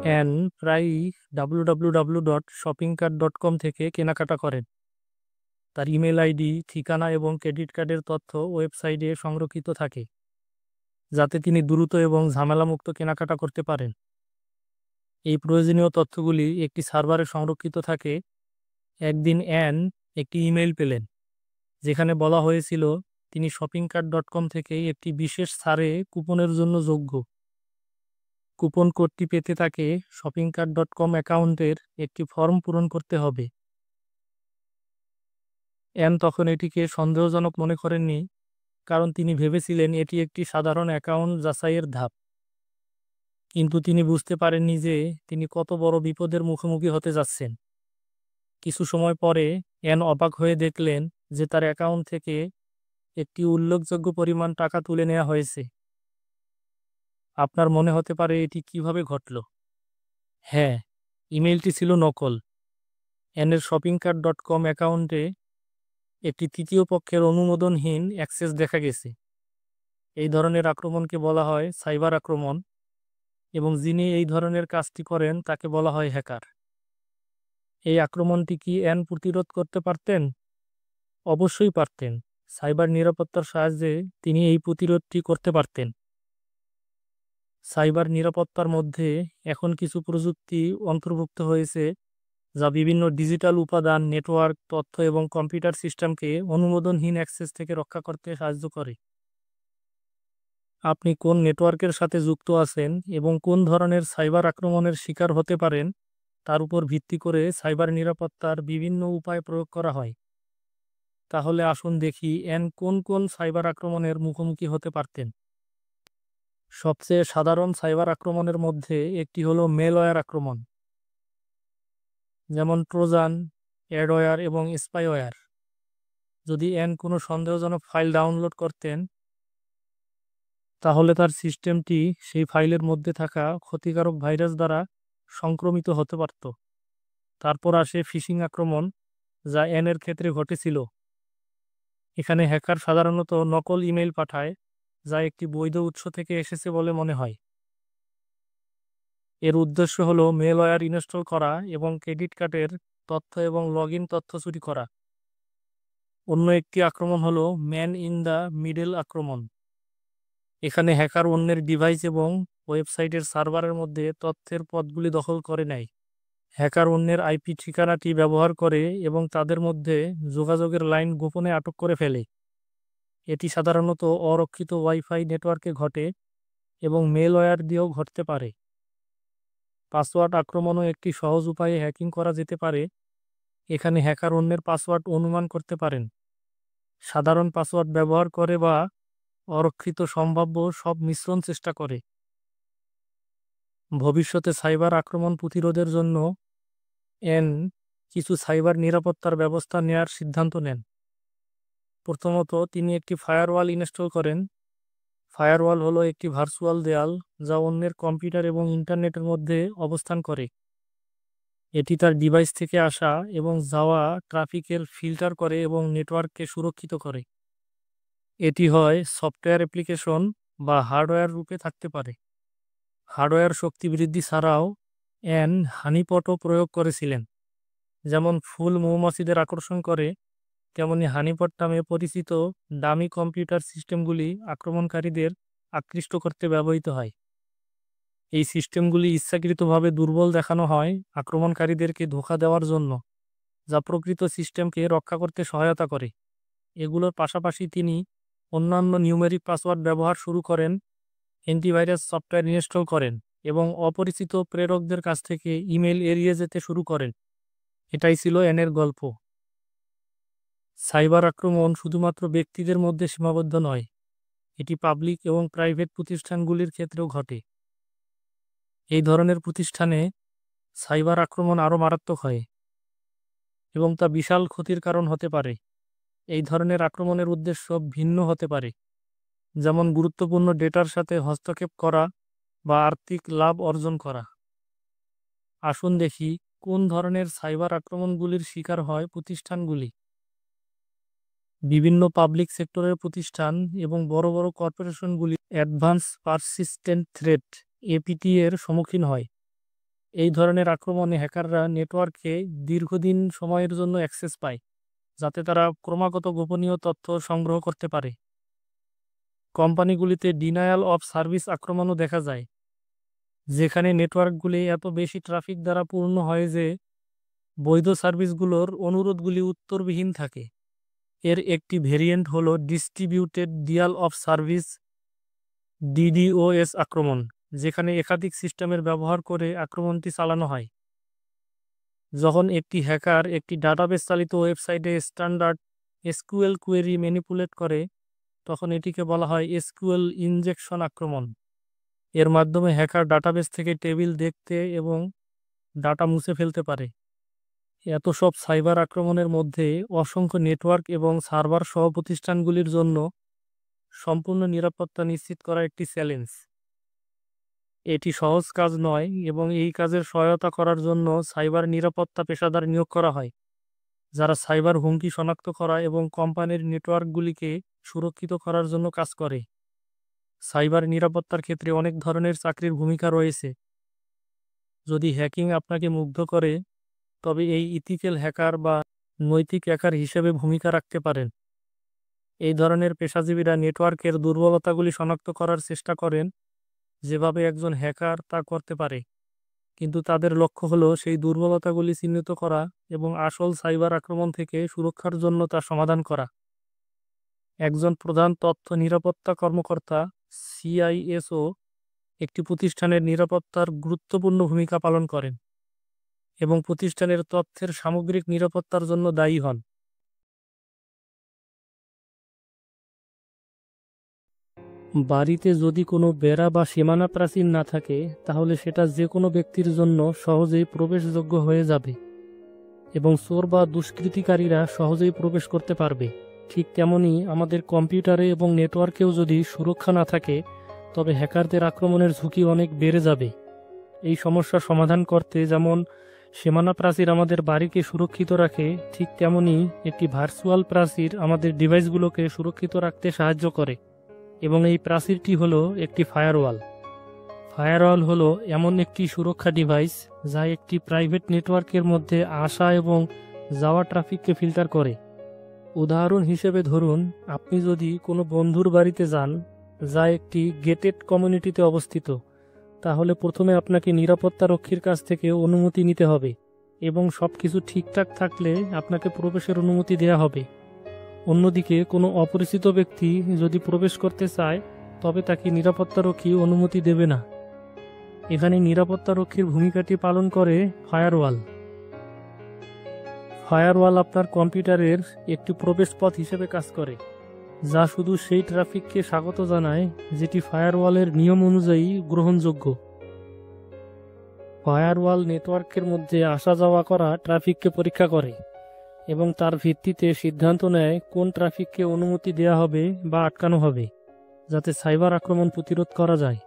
An প্রায়ই www.shoppingcart.com থেকে কেনাকাটা করেন। তার ইমেল আইডি, ঠিকানা এবং ক্রেডিট কার্ডের তথ্য ওয়েবসাইটে সংরক্ষিত থাকে, যাতে তিনি দ্রুত এবং ঝামেলামুক্ত কেনাকাটা করতে পারেন। এই প্রয়োজনীয় তথ্যগুলি একটি সার্ভারে সংরক্ষিত থাকে। একদিন অ্যান একটি ইমেল পেলেন, যেখানে বলা হয়েছিল তিনি shoppingcart.com থেকে একটি বিশেষ ছাড়ে কুপনের জন্য যোগ্য। কুপন কোডটি পেতে তাকে shoppingcart.com অ্যাকাউন্টের একটি ফর্ম পূরণ করতে হবে। অ্যান তখন এটিকে সন্দেহজনক মনে করেননি, কারণ তিনি ভেবেছিলেন এটি একটি সাধারণ অ্যাকাউন্ট যাচাইয়ের ধাপ। কিন্তু তিনি বুঝতে পারেননি যে তিনি কত বড় বিপদের মুখোমুখি হতে যাচ্ছেন। কিছু সময় পরে অ্যান অবাক হয়ে দেখলেন যে তার অ্যাকাউন্ট থেকে একটি উল্লেখযোগ্য পরিমাণ টাকা তুলে নেওয়া হয়েছে। আপনার মনে হতে পারে এটি কিভাবে ঘটল? হ্যাঁ, ইমেলটি ছিল নকল। অ্যানের shoppingcart.com অ্যাকাউন্টে একটি তৃতীয় পক্ষের অনুমোদনহীন অ্যাক্সেস দেখা গেছে। এই ধরনের আক্রমণকে বলা হয় সাইবার আক্রমণ, এবং যিনি এই ধরনের কাজটি করেন তাকে বলা হয় হ্যাকার। এই আক্রমণটি কি অ্যান প্রতিরোধ করতে পারতেন? অবশ্যই পারতেন। সাইবার নিরাপত্তার সাহায্যে তিনি এই প্রতিরোধটি করতে পারতেন। সাইবার নিরাপত্তার মধ্যে এখন কিছু প্রযুক্তি অন্তর্ভুক্ত হয়েছে, যা বিভিন্ন ডিজিটাল উপাদান, নেটওয়ার্ক, তথ্য এবং কম্পিউটার সিস্টেমকে অনুমোদনহীন অ্যাক্সেস থেকে রক্ষা করতে সাহায্য করে। আপনি কোন নেটওয়ার্কের সাথে যুক্ত আছেন এবং কোন ধরনের সাইবার আক্রমণের শিকার হতে পারেন তার উপর ভিত্তি করে সাইবার নিরাপত্তার বিভিন্ন উপায় প্রয়োগ করা হয়। তাহলে আসুন দেখি অ্যান কোন কোন সাইবার আক্রমণের মুখোমুখি হতে পারতেন। সবচেয়ে সাধারণ সাইবার আক্রমণের মধ্যে একটি হলো মেলওয়্যার আক্রমণ, যেমন ট্রোজান, অ্যাডওয়্যার এবং স্পাইওয়্যার। যদি অ্যান কোনো সন্দেহজনক ফাইল ডাউনলোড করতেন, তাহলে তার সিস্টেমটি সেই ফাইলের মধ্যে থাকা ক্ষতিকারক ভাইরাস দ্বারা সংক্রমিত হতে পারত। তারপর আসে ফিশিং আক্রমণ, যা অ্যানের ক্ষেত্রে ঘটেছিল। এখানে হ্যাকার সাধারণত নকল ইমেল পাঠায়, যা একটি বৈধ উৎস থেকে এসেছে বলে মনে হয়। এর উদ্দেশ্য হলো মেলওয়্যার ইনস্টল করা এবং ক্রেডিট কার্ডের তথ্য এবং লগইন তথ্য চুরি করা। অন্য একটি আক্রমণ হলো ম্যান ইন দ্য মিডল আক্রমণ। এখানে হ্যাকার অন্যের ডিভাইস এবং ওয়েবসাইটের সার্ভারের মধ্যে তথ্যের পথগুলি দখল করে নেয়। হ্যাকার অন্যের আইপি ঠিকানাটি ব্যবহার করে এবং তাদের মধ্যে যোগাযোগের লাইন গোপনে আটক করে ফেলে। এটি সাধারণত অরক্ষিত ওয়াইফাই নেটওয়ার্কে ঘটে এবং মেলওয়্যার দিয়েও ঘটতে পারে। পাসওয়ার্ড আক্রমণও একটি সহজ উপায়ে হ্যাকিং করা যেতে পারে। এখানে হ্যাকার অন্যের পাসওয়ার্ড অনুমান করতে পারেন, সাধারণ পাসওয়ার্ড ব্যবহার করে বা অরক্ষিত সম্ভাব্য সব মিশ্রণ চেষ্টা করে। ভবিষ্যতে সাইবার আক্রমণ প্রতিরোধের জন্য অ্যান কিছু সাইবার নিরাপত্তার ব্যবস্থা নেওয়ার সিদ্ধান্ত নেন। প্রথমত, তিনি একটি ফায়ারওয়াল ইনস্টল করেন। ফায়ারওয়াল হলো একটি ভার্চুয়াল দেয়াল যা অন্যের কম্পিউটার এবং ইন্টারনেটের মধ্যে অবস্থান করে। এটি তার ডিভাইস থেকে আসা এবং যাওয়া ট্রাফিকের ফিল্টার করে এবং নেটওয়ার্ককে সুরক্ষিত করে। এটি হয় সফটওয়্যার অ্যাপ্লিকেশন বা হার্ডওয়্যার রূপে থাকতে পারে। হার্ডওয়্যার শক্তি বৃদ্ধি ছাড়াও অ্যান হানিপটও প্রয়োগ করেছিলেন। যেমন ফুল মৌমাছিদের আকর্ষণ করে, তেমনি হানিপট নামে পরিচিত দামি কম্পিউটার সিস্টেমগুলি আক্রমণকারীদের আকৃষ্ট করতে ব্যবহৃত হয়। এই সিস্টেমগুলি ইচ্ছাকৃতভাবে দুর্বল দেখানো হয় আক্রমণকারীদেরকে ধোঁকা দেওয়ার জন্য, যা প্রকৃত সিস্টেমকে রক্ষা করতে সহায়তা করে। এগুলোর পাশাপাশি তিনি অন্যান্য নিউমেরিক পাসওয়ার্ড ব্যবহার শুরু করেন, অ্যান্টিভাইরাস সফটওয়্যার ইনস্টল করেন এবং অপরিচিত প্রেরকদের কাছ থেকে ইমেল এড়িয়ে যেতে শুরু করেন। এটাই ছিল অ্যানের গল্প। সাইবার আক্রমণ শুধুমাত্র ব্যক্তিদের মধ্যে সীমাবদ্ধ নয়, এটি পাবলিক এবং প্রাইভেট প্রতিষ্ঠানগুলির ক্ষেত্রেও ঘটে। এই ধরনের প্রতিষ্ঠানে সাইবার আক্রমণ আরও মারাত্মক হয় এবং তা বিশাল ক্ষতির কারণ হতে পারে। এই ধরনের আক্রমণের উদ্দেশ্য ভিন্ন হতে পারে, যেমন গুরুত্বপূর্ণ ডেটার সাথে হস্তক্ষেপ করা বা আর্থিক লাভ অর্জন করা। আসুন দেখি কোন ধরনের সাইবার আক্রমণগুলির শিকার হয় প্রতিষ্ঠানগুলি। বিভিন্ন পাবলিক সেক্টরের প্রতিষ্ঠান এবং বড় বড় কর্পোরেশনগুলি অ্যাডভান্স পারসিস্টেন্ট থ্রেট এপিটি এর সম্মুখীন হয়। এই ধরনের আক্রমণে হ্যাকাররা নেটওয়ার্কে দীর্ঘদিন সময়ের জন্য অ্যাক্সেস পায়, যাতে তারা ক্রমাগত গোপনীয় তথ্য সংগ্রহ করতে পারে। কোম্পানিগুলিতে ডিনায়াল অফ সার্ভিস আক্রমণও দেখা যায়, যেখানে নেটওয়ার্কগুলি এত বেশি ট্রাফিক দ্বারা পূর্ণ হয় যে বৈধ সার্ভিসগুলোর অনুরোধগুলি উত্তরবিহীন থাকে। এর একটি ভেরিয়েন্ট হলো distributed denial of service DDoS আক্রমণ, যেখানে একাধিক সিস্টেমের ব্যবহার করে আক্রমণটি চালানো হয়। যখন একটি হ্যাকার একটি ডাটাবেস চালিত ওয়েবসাইটে স্ট্যান্ডার্ড এসকিউএল কোয়েরি ম্যানিপুলেট করে, তখন এটিকে বলা হয় এসকিউএল ইনজেকশন আক্রমণ। এর মাধ্যমে হ্যাকার ডাটাবেস থেকে টেবিল দেখতে এবং ডাটা মুছে ফেলতে পারে। এত সব সাইবার আক্রমণের মধ্যে অসংখ্য নেটওয়ার্ক এবং সার্ভার সহ প্রতিষ্ঠানগুলির জন্য সম্পূর্ণ নিরাপত্তা নিশ্চিত করা একটি চ্যালেঞ্জ। এটি সহজ কাজ নয় এবং এই কাজের সহায়তা করার জন্য সাইবার নিরাপত্তা পেশাদার নিয়োগ করা হয়, যারা সাইবার হুমকি শনাক্ত করা এবং কোম্পানির নেটওয়ার্কগুলিকে সুরক্ষিত করার জন্য কাজ করে। সাইবার নিরাপত্তার ক্ষেত্রে অনেক ধরনের চাকরির ভূমিকা রয়েছে। যদি হ্যাকিং আপনাকে মুগ্ধ করে, তবে এই ইথিক্যাল হ্যাকার বা নৈতিক হ্যাকার হিসেবে ভূমিকা রাখতে পারেন। এই ধরনের পেশাজীবীরা নেটওয়ার্কের দুর্বলতাগুলি শনাক্ত করার চেষ্টা করেন, যেভাবে একজন হ্যাকার তা করতে পারে, কিন্তু তাদের লক্ষ্য হলো সেই দুর্বলতাগুলি চিহ্নিত করা এবং আসল সাইবার আক্রমণ থেকে সুরক্ষার জন্য তা সমাধান করা। একজন প্রধান তথ্য নিরাপত্তা কর্মকর্তা CISO একটি প্রতিষ্ঠানের নিরাপত্তার গুরুত্বপূর্ণ ভূমিকা পালন করেন এবং প্রতিষ্ঠানের তথ্যের সামগ্রিক নিরাপত্তার জন্য দায়ী হন। বাড়িতে যদি কোনো বেড়া বা সীমানা প্রাচীর না থাকে, তাহলে সেটা যে কোনো ব্যক্তির জন্য সহজেই প্রবেশযোগ্য হয়ে যাবে এবং চোর বা দুষ্কৃতিকারীরা সহজেই প্রবেশ করতে পারবে। ঠিক তেমনি আমাদের কম্পিউটারে এবং নেটওয়ার্কেও যদি সুরক্ষা না থাকে, তবে হ্যাকারদের আক্রমণের ঝুঁকি অনেক বেড়ে যাবে। এই সমস্যা সমাধান করতে যেমন সীমানা প্রাচীর আমাদের বাড়িকে সুরক্ষিত রাখে, ঠিক তেমনি একটি ভার্চুয়াল প্রাচীর আমাদের ডিভাইসগুলোকে সুরক্ষিত রাখতে সাহায্য করে, এবং এই প্রাচীরটি হলো একটি ফায়ারওয়াল। ফায়ারওয়াল হলো এমন একটি সুরক্ষা ডিভাইস যা একটি প্রাইভেট নেটওয়ার্কের মধ্যে আসা এবং যাওয়া ট্রাফিককে ফিল্টার করে। উদাহরণ হিসেবে ধরুন, আপনি যদি কোনো বন্ধুর বাড়িতে যান যা একটি গেটেড কমিউনিটিতে অবস্থিত, তাহলে প্রথমে আপনাকে নিরাপত্তা রক্ষীর কাছ থেকে অনুমতি নিতে হবে এবং সবকিছু ঠিকঠাক থাকলে আপনাকে প্রবেশের অনুমতি দেওয়া হবে। অন্যদিকে কোনো অপরিচিত ব্যক্তি যদি প্রবেশ করতে চায়, তবে তাকে নিরাপত্তারক্ষী অনুমতি দেবে না। এখানে নিরাপত্তারক্ষীর ভূমিকাটি পালন করে ফায়ারওয়াল। ফায়ারওয়াল আপনার কম্পিউটারের একটি প্রবেশপথ হিসেবে কাজ করে, যা শুধু সেই ট্রাফিককে স্বাগত জানায় যেটি ফায়ারওয়ালের নিয়ম অনুযায়ী গ্রহণযোগ্য। ফায়ারওয়াল নেটওয়ার্কের মধ্যে আসা যাওয়া করা ট্রাফিককে পরীক্ষা করে এবং তার ভিত্তিতে সিদ্ধান্ত নেয় কোন ট্রাফিককে অনুমতি দেওয়া হবে বা আটকানো হবে, যাতে সাইবার আক্রমণ প্রতিরোধ করা যায়।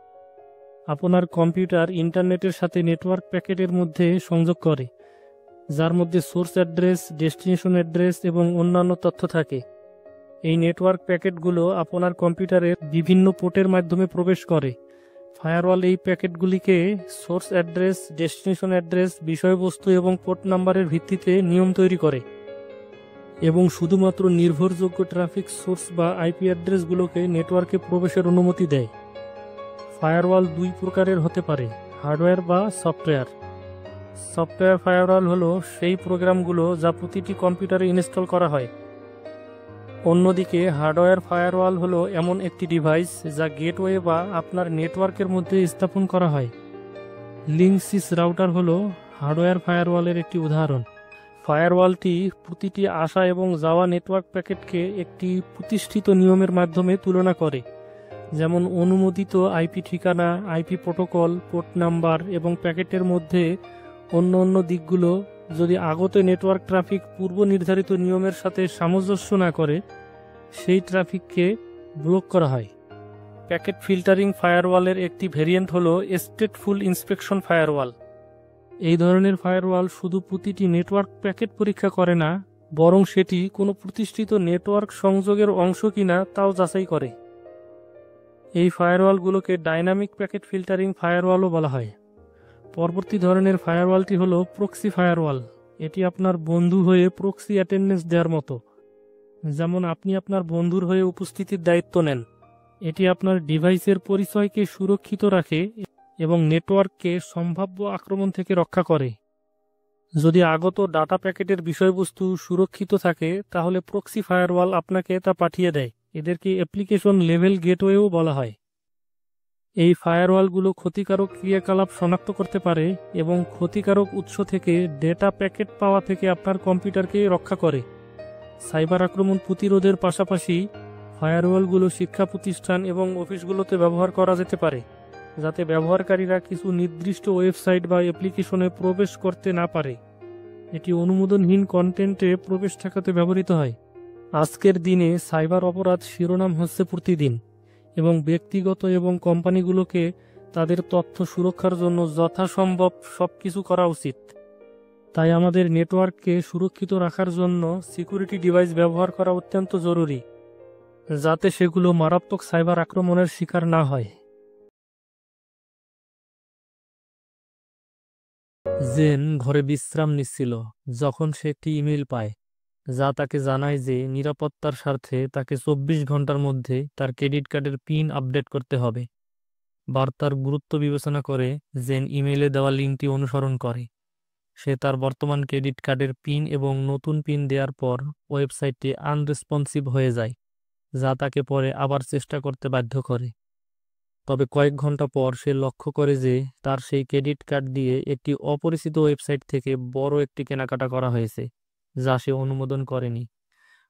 আপনার কম্পিউটার ইন্টারনেটের সাথে নেটওয়ার্ক প্যাকেটের মধ্যে সংযোগ করে, যার মধ্যে সোর্স অ্যাড্রেস, ডেস্টিনেশন অ্যাড্রেস এবং অন্যান্য তথ্য থাকে। এই নেটওয়ার্ক প্যাকেটগুলো আপনার কম্পিউটারের বিভিন্ন পোর্টের মাধ্যমে প্রবেশ করে। ফায়ারওয়াল এই প্যাকেটগুলিকে সোর্স অ্যাড্রেস, ডেস্টিনেশন অ্যাড্রেস, বিষয়বস্তু এবং পোর্ট নাম্বারের ভিত্তিতে নিয়ম তৈরি করে এবং শুধুমাত্র নির্ভরযোগ্য ট্রাফিক সোর্স বা IP অ্যাড্রেসগুলোকে নেটওয়ার্কে প্রবেশের অনুমতি দেয়। ফায়ারওয়াল দুই প্রকারের হতে পারে, হার্ডওয়্যার বা সফটওয়্যার। সফটওয়্যার ফায়ারওয়াল হলো সেই প্রোগ্রামগুলো যা প্রতিটি কম্পিউটারে ইনস্টল করা হয়। অন্যদিকে হার্ডওয়্যার ফায়ারওয়াল হলো এমন একটি ডিভাইস যা গেটওয়ে বা আপনার নেটওয়ার্কের মধ্যে স্থাপন করা হয়। লিঙ্কসিস রাউটার হলো হার্ডওয়্যার ফায়ারওয়ালের একটি উদাহরণ। ফায়ারওয়ালটি প্রতিটি আসা এবং যাওয়া নেটওয়ার্ক প্যাকেটকে একটি প্রতিষ্ঠিত নিয়মের মাধ্যমে তুলনা করে, যেমন অনুমোদিত IP ঠিকানা, IP প্রোটোকল, পোর্ট নাম্বার এবং প্যাকেটের মধ্যে অন্য দিকগুলো যদি আগত নেটওয়ার্ক ট্রাফিক পূর্ব নির্ধারিত নিয়মের সাথে সামঞ্জস্য না করে, সেই ট্রাফিককে ব্লক করা হয়। প্যাকেট ফিল্টারিং ফায়ারওয়ালের একটি ভেরিয়েন্ট হলো স্টেটফুল ইন্সপেকশন ফায়ারওয়াল। এই ধরনের ফায়ারওয়াল শুধু প্রতিটি নেটওয়ার্ক প্যাকেট পরীক্ষা করে না, বরং সেটি কোনো প্রতিষ্ঠিত নেটওয়ার্ক সংযোগের অংশ কিনা তাও যাচাই করে। এই ফায়ারওয়ালগুলোকে ডাইনামিক প্যাকেট ফিল্টারিং ফায়ারওয়ালও বলা হয়। পরবর্তী ধরনের ফায়ারওয়ালটি হলো প্রক্সি ফায়ারওয়াল। এটি আপনার বন্ধু হয়ে প্রক্সি অ্যাটেন্ডেন্স দেওয়ার মতো, যেমন আপনি আপনার বন্ধুর হয়ে উপস্থিতির দায়িত্ব নেন। এটি আপনার ডিভাইসের পরিচয়কে সুরক্ষিত রাখে এবং নেটওয়ার্ককে সম্ভাব্য আক্রমণ থেকে রক্ষা করে। যদি আগত ডাটা প্যাকেটের বিষয়বস্তু সুরক্ষিত থাকে তাহলে প্রক্সি ফায়ারওয়াল আপনাকে তা পাঠিয়ে দেয়। এদেরকে অ্যাপ্লিকেশন লেভেল গেটওয়েও বলা হয়। এই ফায়ারওয়ালগুলো ক্ষতিকারক ক্রিয়াকলাপ শনাক্ত করতে পারে এবং ক্ষতিকারক উৎস থেকে ডেটা প্যাকেট পাওয়া থেকে আপনার কম্পিউটারকে রক্ষা করে। সাইবার আক্রমণ প্রতিরোধের পাশাপাশি ফায়ারওয়ালগুলো শিক্ষা প্রতিষ্ঠান এবং অফিসগুলোতে ব্যবহার করা যেতে পারে, যাতে ব্যবহারকারীরা কিছু নির্দিষ্ট ওয়েবসাইট বা অ্যাপ্লিকেশনে প্রবেশ করতে না পারে। এটি অনুমোদনহীন কন্টেন্টে প্রবেশ ঠেকাতে ব্যবহৃত হয়। আজকের দিনে সাইবার অপরাধ শিরোনাম হচ্ছে প্রতিদিন, এবং ব্যক্তিগত এবং কোম্পানিগুলোকে তাদের তথ্য সুরক্ষার জন্য যথাসম্ভব সবকিছু করা উচিত। তাই আমাদের নেটওয়ার্ককে সুরক্ষিত রাখার জন্য সিকিউরিটি ডিভাইস ব্যবহার করা অত্যন্ত জরুরি, যাতে সেগুলো মারাত্মক সাইবার আক্রমণের শিকার না হয়। জেন ঘরে বিশ্রাম নিচ্ছিল যখন সে একটি ইমেল পায়, যা তাকে জানায় যে নিরাপত্তার স্বার্থে তাকে 24 ঘন্টার মধ্যে তার ক্রেডিট কার্ডের পিন আপডেট করতে হবে। বার্তার গুরুত্ব বিবেচনা করে জেন ইমেইলে দেওয়া লিঙ্কটি অনুসরণ করে। সে তার বর্তমান ক্রেডিট কার্ডের পিন এবং নতুন পিন দেওয়ার পর ওয়েবসাইটটি আনরেসপন্সিভ হয়ে যায়, যা তাকে পরে আবার চেষ্টা করতে বাধ্য করে। তবে কয়েক ঘন্টা পর সে লক্ষ্য করে যে তার সেই ক্রেডিট কার্ড দিয়ে একটি অপরিচিত ওয়েবসাইট থেকে বড় একটি কেনাকাটা করা হয়েছে, যা সে অনুমোদন করেনি।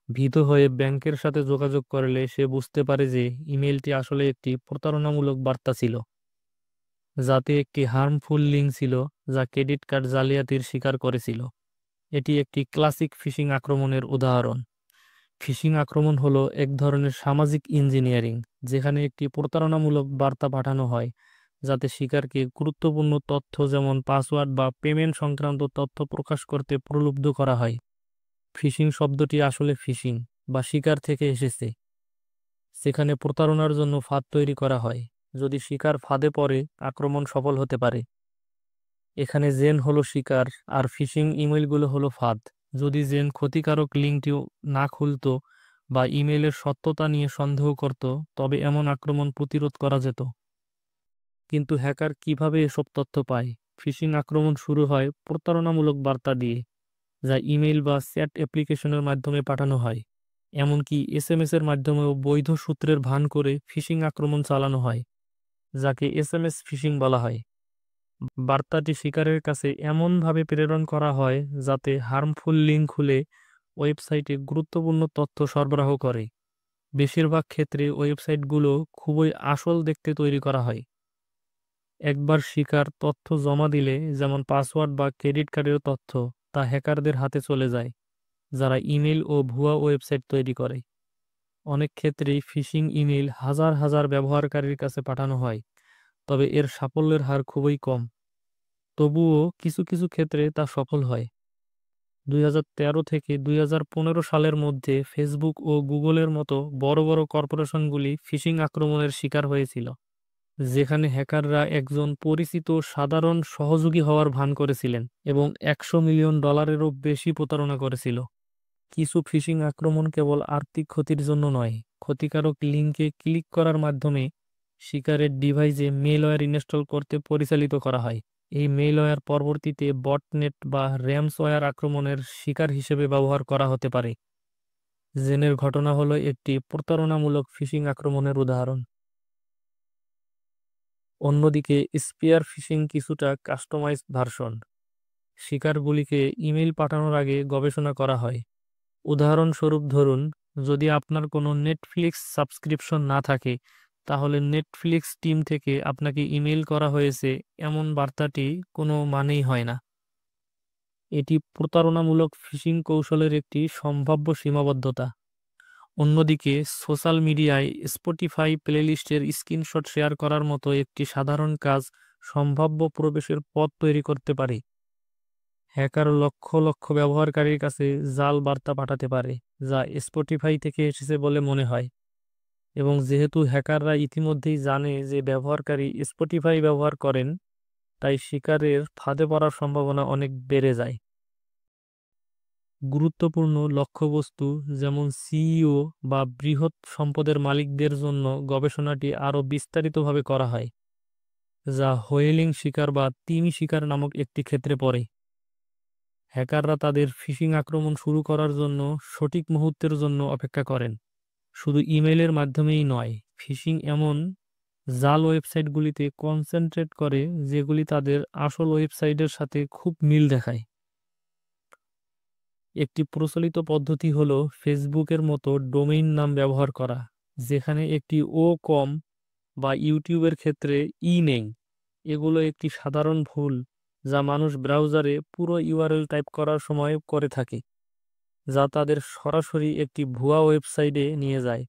ভীত হয়ে ব্যাংকের সাথে যোগাযোগ করলে সে বুঝতে পারে যে ইমেলটি আসলে একটি প্রতারণামূলক বার্তা ছিল, যাতে একটি হার্মফুল লিঙ্ক ছিল যা ক্রেডিট কার্ড জালিয়াতির শিকার করেছিল। এটি একটি ক্লাসিক ফিশিং আক্রমণের উদাহরণ। ফিশিং আক্রমণ হলো এক ধরনের সামাজিক ইঞ্জিনিয়ারিং, যেখানে একটি প্রতারণামূলক বার্তা পাঠানো হয় যাতে শিকারকে গুরুত্বপূর্ণ তথ্য যেমন পাসওয়ার্ড বা পেমেন্ট সংক্রান্ত তথ্য প্রকাশ করতে প্রলুব্ধ করা হয়। ফিশিং শব্দটি আসলে ফিশিং বা শিকার থেকে এসেছে, সেখানে প্রতারণার জন্য ফাঁদ তৈরি করা হয়। যদি শিকার ফাঁদে পড়ে, আক্রমণ সফল হতে পারে। এখানে জেন হলো শিকার আর ফিশিং ইমেলগুলো হলো ফাঁদ। যদি জেন ক্ষতিকারক লিঙ্কটি না খুলতো বা ইমেলের সত্যতা নিয়ে সন্দেহ করত, তবে এমন আক্রমণ প্রতিরোধ করা যেত। কিন্তু হ্যাকার কিভাবে এসব তথ্য পায়? ফিশিং আক্রমণ শুরু হয় প্রতারণামূলক বার্তা দিয়ে, যা ইমেইল বা চ্যাট অ্যাপ্লিকেশনের মাধ্যমে পাঠানো হয়। এমনকি এসএমএস এর মাধ্যমেও বৈধ সূত্রের ভান করে ফিশিং আক্রমণ চালানো হয়, যাকে এসএমএস ফিশিং বলা হয়। বার্তাটি শিকারের কাছে এমনভাবে প্রেরণ করা হয় যাতে হার্মফুল লিঙ্ক খুলে ওয়েবসাইটে গুরুত্বপূর্ণ তথ্য সরবরাহ করে। বেশিরভাগ ক্ষেত্রে ওয়েবসাইটগুলো খুবই আসল দেখতে তৈরি করা হয়। একবার শিকার তথ্য জমা দিলে, যেমন পাসওয়ার্ড বা ক্রেডিট কার্ডের তথ্য, তা হ্যাকারদের হাতে চলে যায়, যারা ইমেল ও ভুয়া ওয়েবসাইট তৈরি করে। অনেক ক্ষেত্রেই ফিশিং ইমেল হাজার হাজার ব্যবহারকারীর কাছে পাঠানো হয়, তবে এর সাফল্যের হার খুবই কম। তবুও কিছু কিছু ক্ষেত্রে তা সফল হয়। 2013 থেকে 2015 সালের মধ্যে ফেসবুক ও গুগলের মতো বড় বড় কর্পোরেশনগুলি ফিশিং আক্রমণের শিকার হয়েছিল, যেখানে হ্যাকাররা একজন পরিচিত সাধারণ সহযোগী হওয়ার ভান করেছিলেন এবং $100 মিলিয়ন বেশি প্রতারণা করেছিল। কিছু ফিশিং আক্রমণ কেবল আর্থিক ক্ষতির জন্য নয়, ক্ষতিকারক লিঙ্কে ক্লিক করার মাধ্যমে শিকারের ডিভাইসে মেলওয়্যার ইনস্টল করতে পরিচালিত করা হয়। এই মেলওয়্যার পরবর্তীতে বটনেট বা র্যামসওয়্যার আক্রমণের শিকার হিসেবে ব্যবহার করা হতে পারে। জেনের ঘটনা হলো একটি প্রতারণামূলক ফিশিং আক্রমণের উদাহরণ। অন্যদিকে স্পিয়ার ফিশিং কিছুটা কাস্টমাইজড ভার্সন। শিকারগুলিকে ইমেইল পাঠানোর আগে গবেষণা করা হয়। উদাহরণস্বরূপ ধরুন, যদি আপনার কোনো নেটফ্লিক্স সাবস্ক্রিপশন না থাকে, তাহলে নেটফ্লিক্স টিম থেকে আপনাকে ইমেল করা হয়েছে এমন বার্তাটি কোনো মানেই হয় না। এটি প্রতারণামূলক ফিশিং কৌশলের একটি সম্ভাব্য সীমাবদ্ধতা। অন্যদিকে সোশ্যাল মিডিয়ায় স্পটিফাই প্লেলিস্টের স্ক্রিনশট শেয়ার করার মতো একটি সাধারণ কাজ সম্ভাব্য প্রবেশের পথ তৈরি করতে পারে। হ্যাকার লক্ষ লক্ষ ব্যবহারকারীর কাছে জাল বার্তা পাঠাতে পারে, যা স্পটিফাই থেকে এসেছে বলে মনে হয়। এবং যেহেতু হ্যাকাররা ইতিমধ্যেই জানে যে ব্যবহারকারী স্পটিফাই ব্যবহার করেন, তাই শিকারের ফাঁদে পড়ার সম্ভাবনা অনেক বেড়ে যায়। গুরুত্বপূর্ণ লক্ষ্যবস্তু যেমন সিইও বা বৃহৎ সম্পদের মালিকদের জন্য গবেষণাটি আরও বিস্তারিতভাবে করা হয়, যা হোয়েলিং শিকার বা তিমি শিকার নামক একটি ক্ষেত্রে পড়ে। হ্যাকাররা তাদের ফিশিং আক্রমণ শুরু করার জন্য সঠিক মুহূর্তের জন্য অপেক্ষা করেন। শুধু ইমেইলের মাধ্যমেই নয়, ফিশিং এমন জাল ওয়েবসাইটগুলিতে কনসেন্ট্রেট করে যেগুলি তাদের আসল ওয়েবসাইটের সাথে খুব মিল দেখায়। একটি প্রচলিত পদ্ধতি হলো ফেসবুকের মতো ডোমেইন নাম ব্যবহার করা, যেখানে একটি ও কম বা ইউটিউবের ক্ষেত্রে ই নেই। এগুলো একটি সাধারণ ভুল যা মানুষ ব্রাউজারে পুরো ইউআরএল টাইপ করার সময় করে থাকে, যা তাদের সরাসরি একটি ভুয়া ওয়েবসাইটে নিয়ে যায়,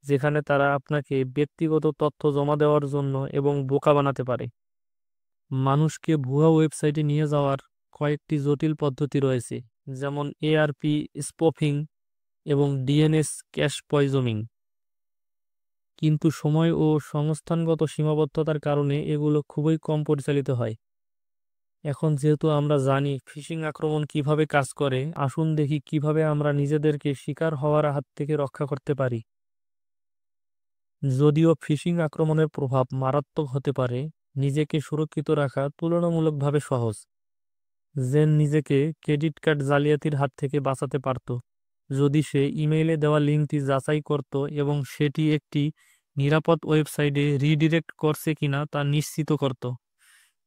যেখানে তারা আপনাকে ব্যক্তিগত তথ্য জমা দেওয়ার জন্য এবং বোকা বানাতে পারে। মানুষকে ভুয়া ওয়েবসাইটে নিয়ে যাওয়ার কয়েকটি জটিল পদ্ধতি রয়েছে, যেমন এআরপি স্পফিং এবং ডিএনএস ক্যাশ পয়জনিং, কিন্তু সময় ও সংস্থানগত সীমাবদ্ধতার কারণে এগুলো খুবই কম পরিচালিত হয়। এখন যেহেতু আমরা জানি ফিশিং আক্রমণ কিভাবে কাজ করে, আসুন দেখি কিভাবে আমরা নিজেদেরকে শিকার হওয়ার হাত থেকে রক্ষা করতে পারি। যদিও ফিশিং আক্রমণের প্রভাব মারাত্মক হতে পারে, নিজেকে সুরক্ষিত রাখা তুলনামূলকভাবে সহজ। জেন নিজেকে ক্রেডিট কার্ড জালিয়াতির হাত থেকে বাঁচাতে পারত যদি সে ইমেইলে দেওয়া লিঙ্কটি যাচাই করত এবং সেটি একটি নিরাপদ ওয়েবসাইটে রিডিরেক্ট করছে কিনা তা নিশ্চিত করত,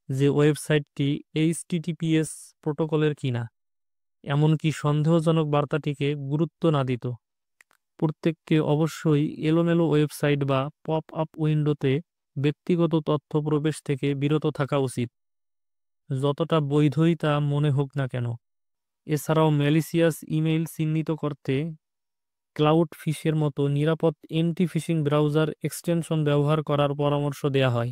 যে ওয়েবসাইটটি এইচটিটিপিএস প্রোটোকলের কিনা, এমনকি সন্দেহজনক বার্তাটিকে গুরুত্ব না দিত। প্রত্যেককে অবশ্যই এলোমেলো ওয়েবসাইট বা পপ আপ উইন্ডোতে ব্যক্তিগত তথ্য প্রবেশ থেকে বিরত থাকা উচিত, যতটা বৈধই তা মনে হোক না কেন। এছাড়াও ম্যালিসিয়াস ইমেইল চিহ্নিত করতে ক্লাউড ফিশের মতো নিরাপদ এন্টি ফিশিং ব্রাউজার এক্সটেনশন ব্যবহার করার পরামর্শ দেওয়া হয়।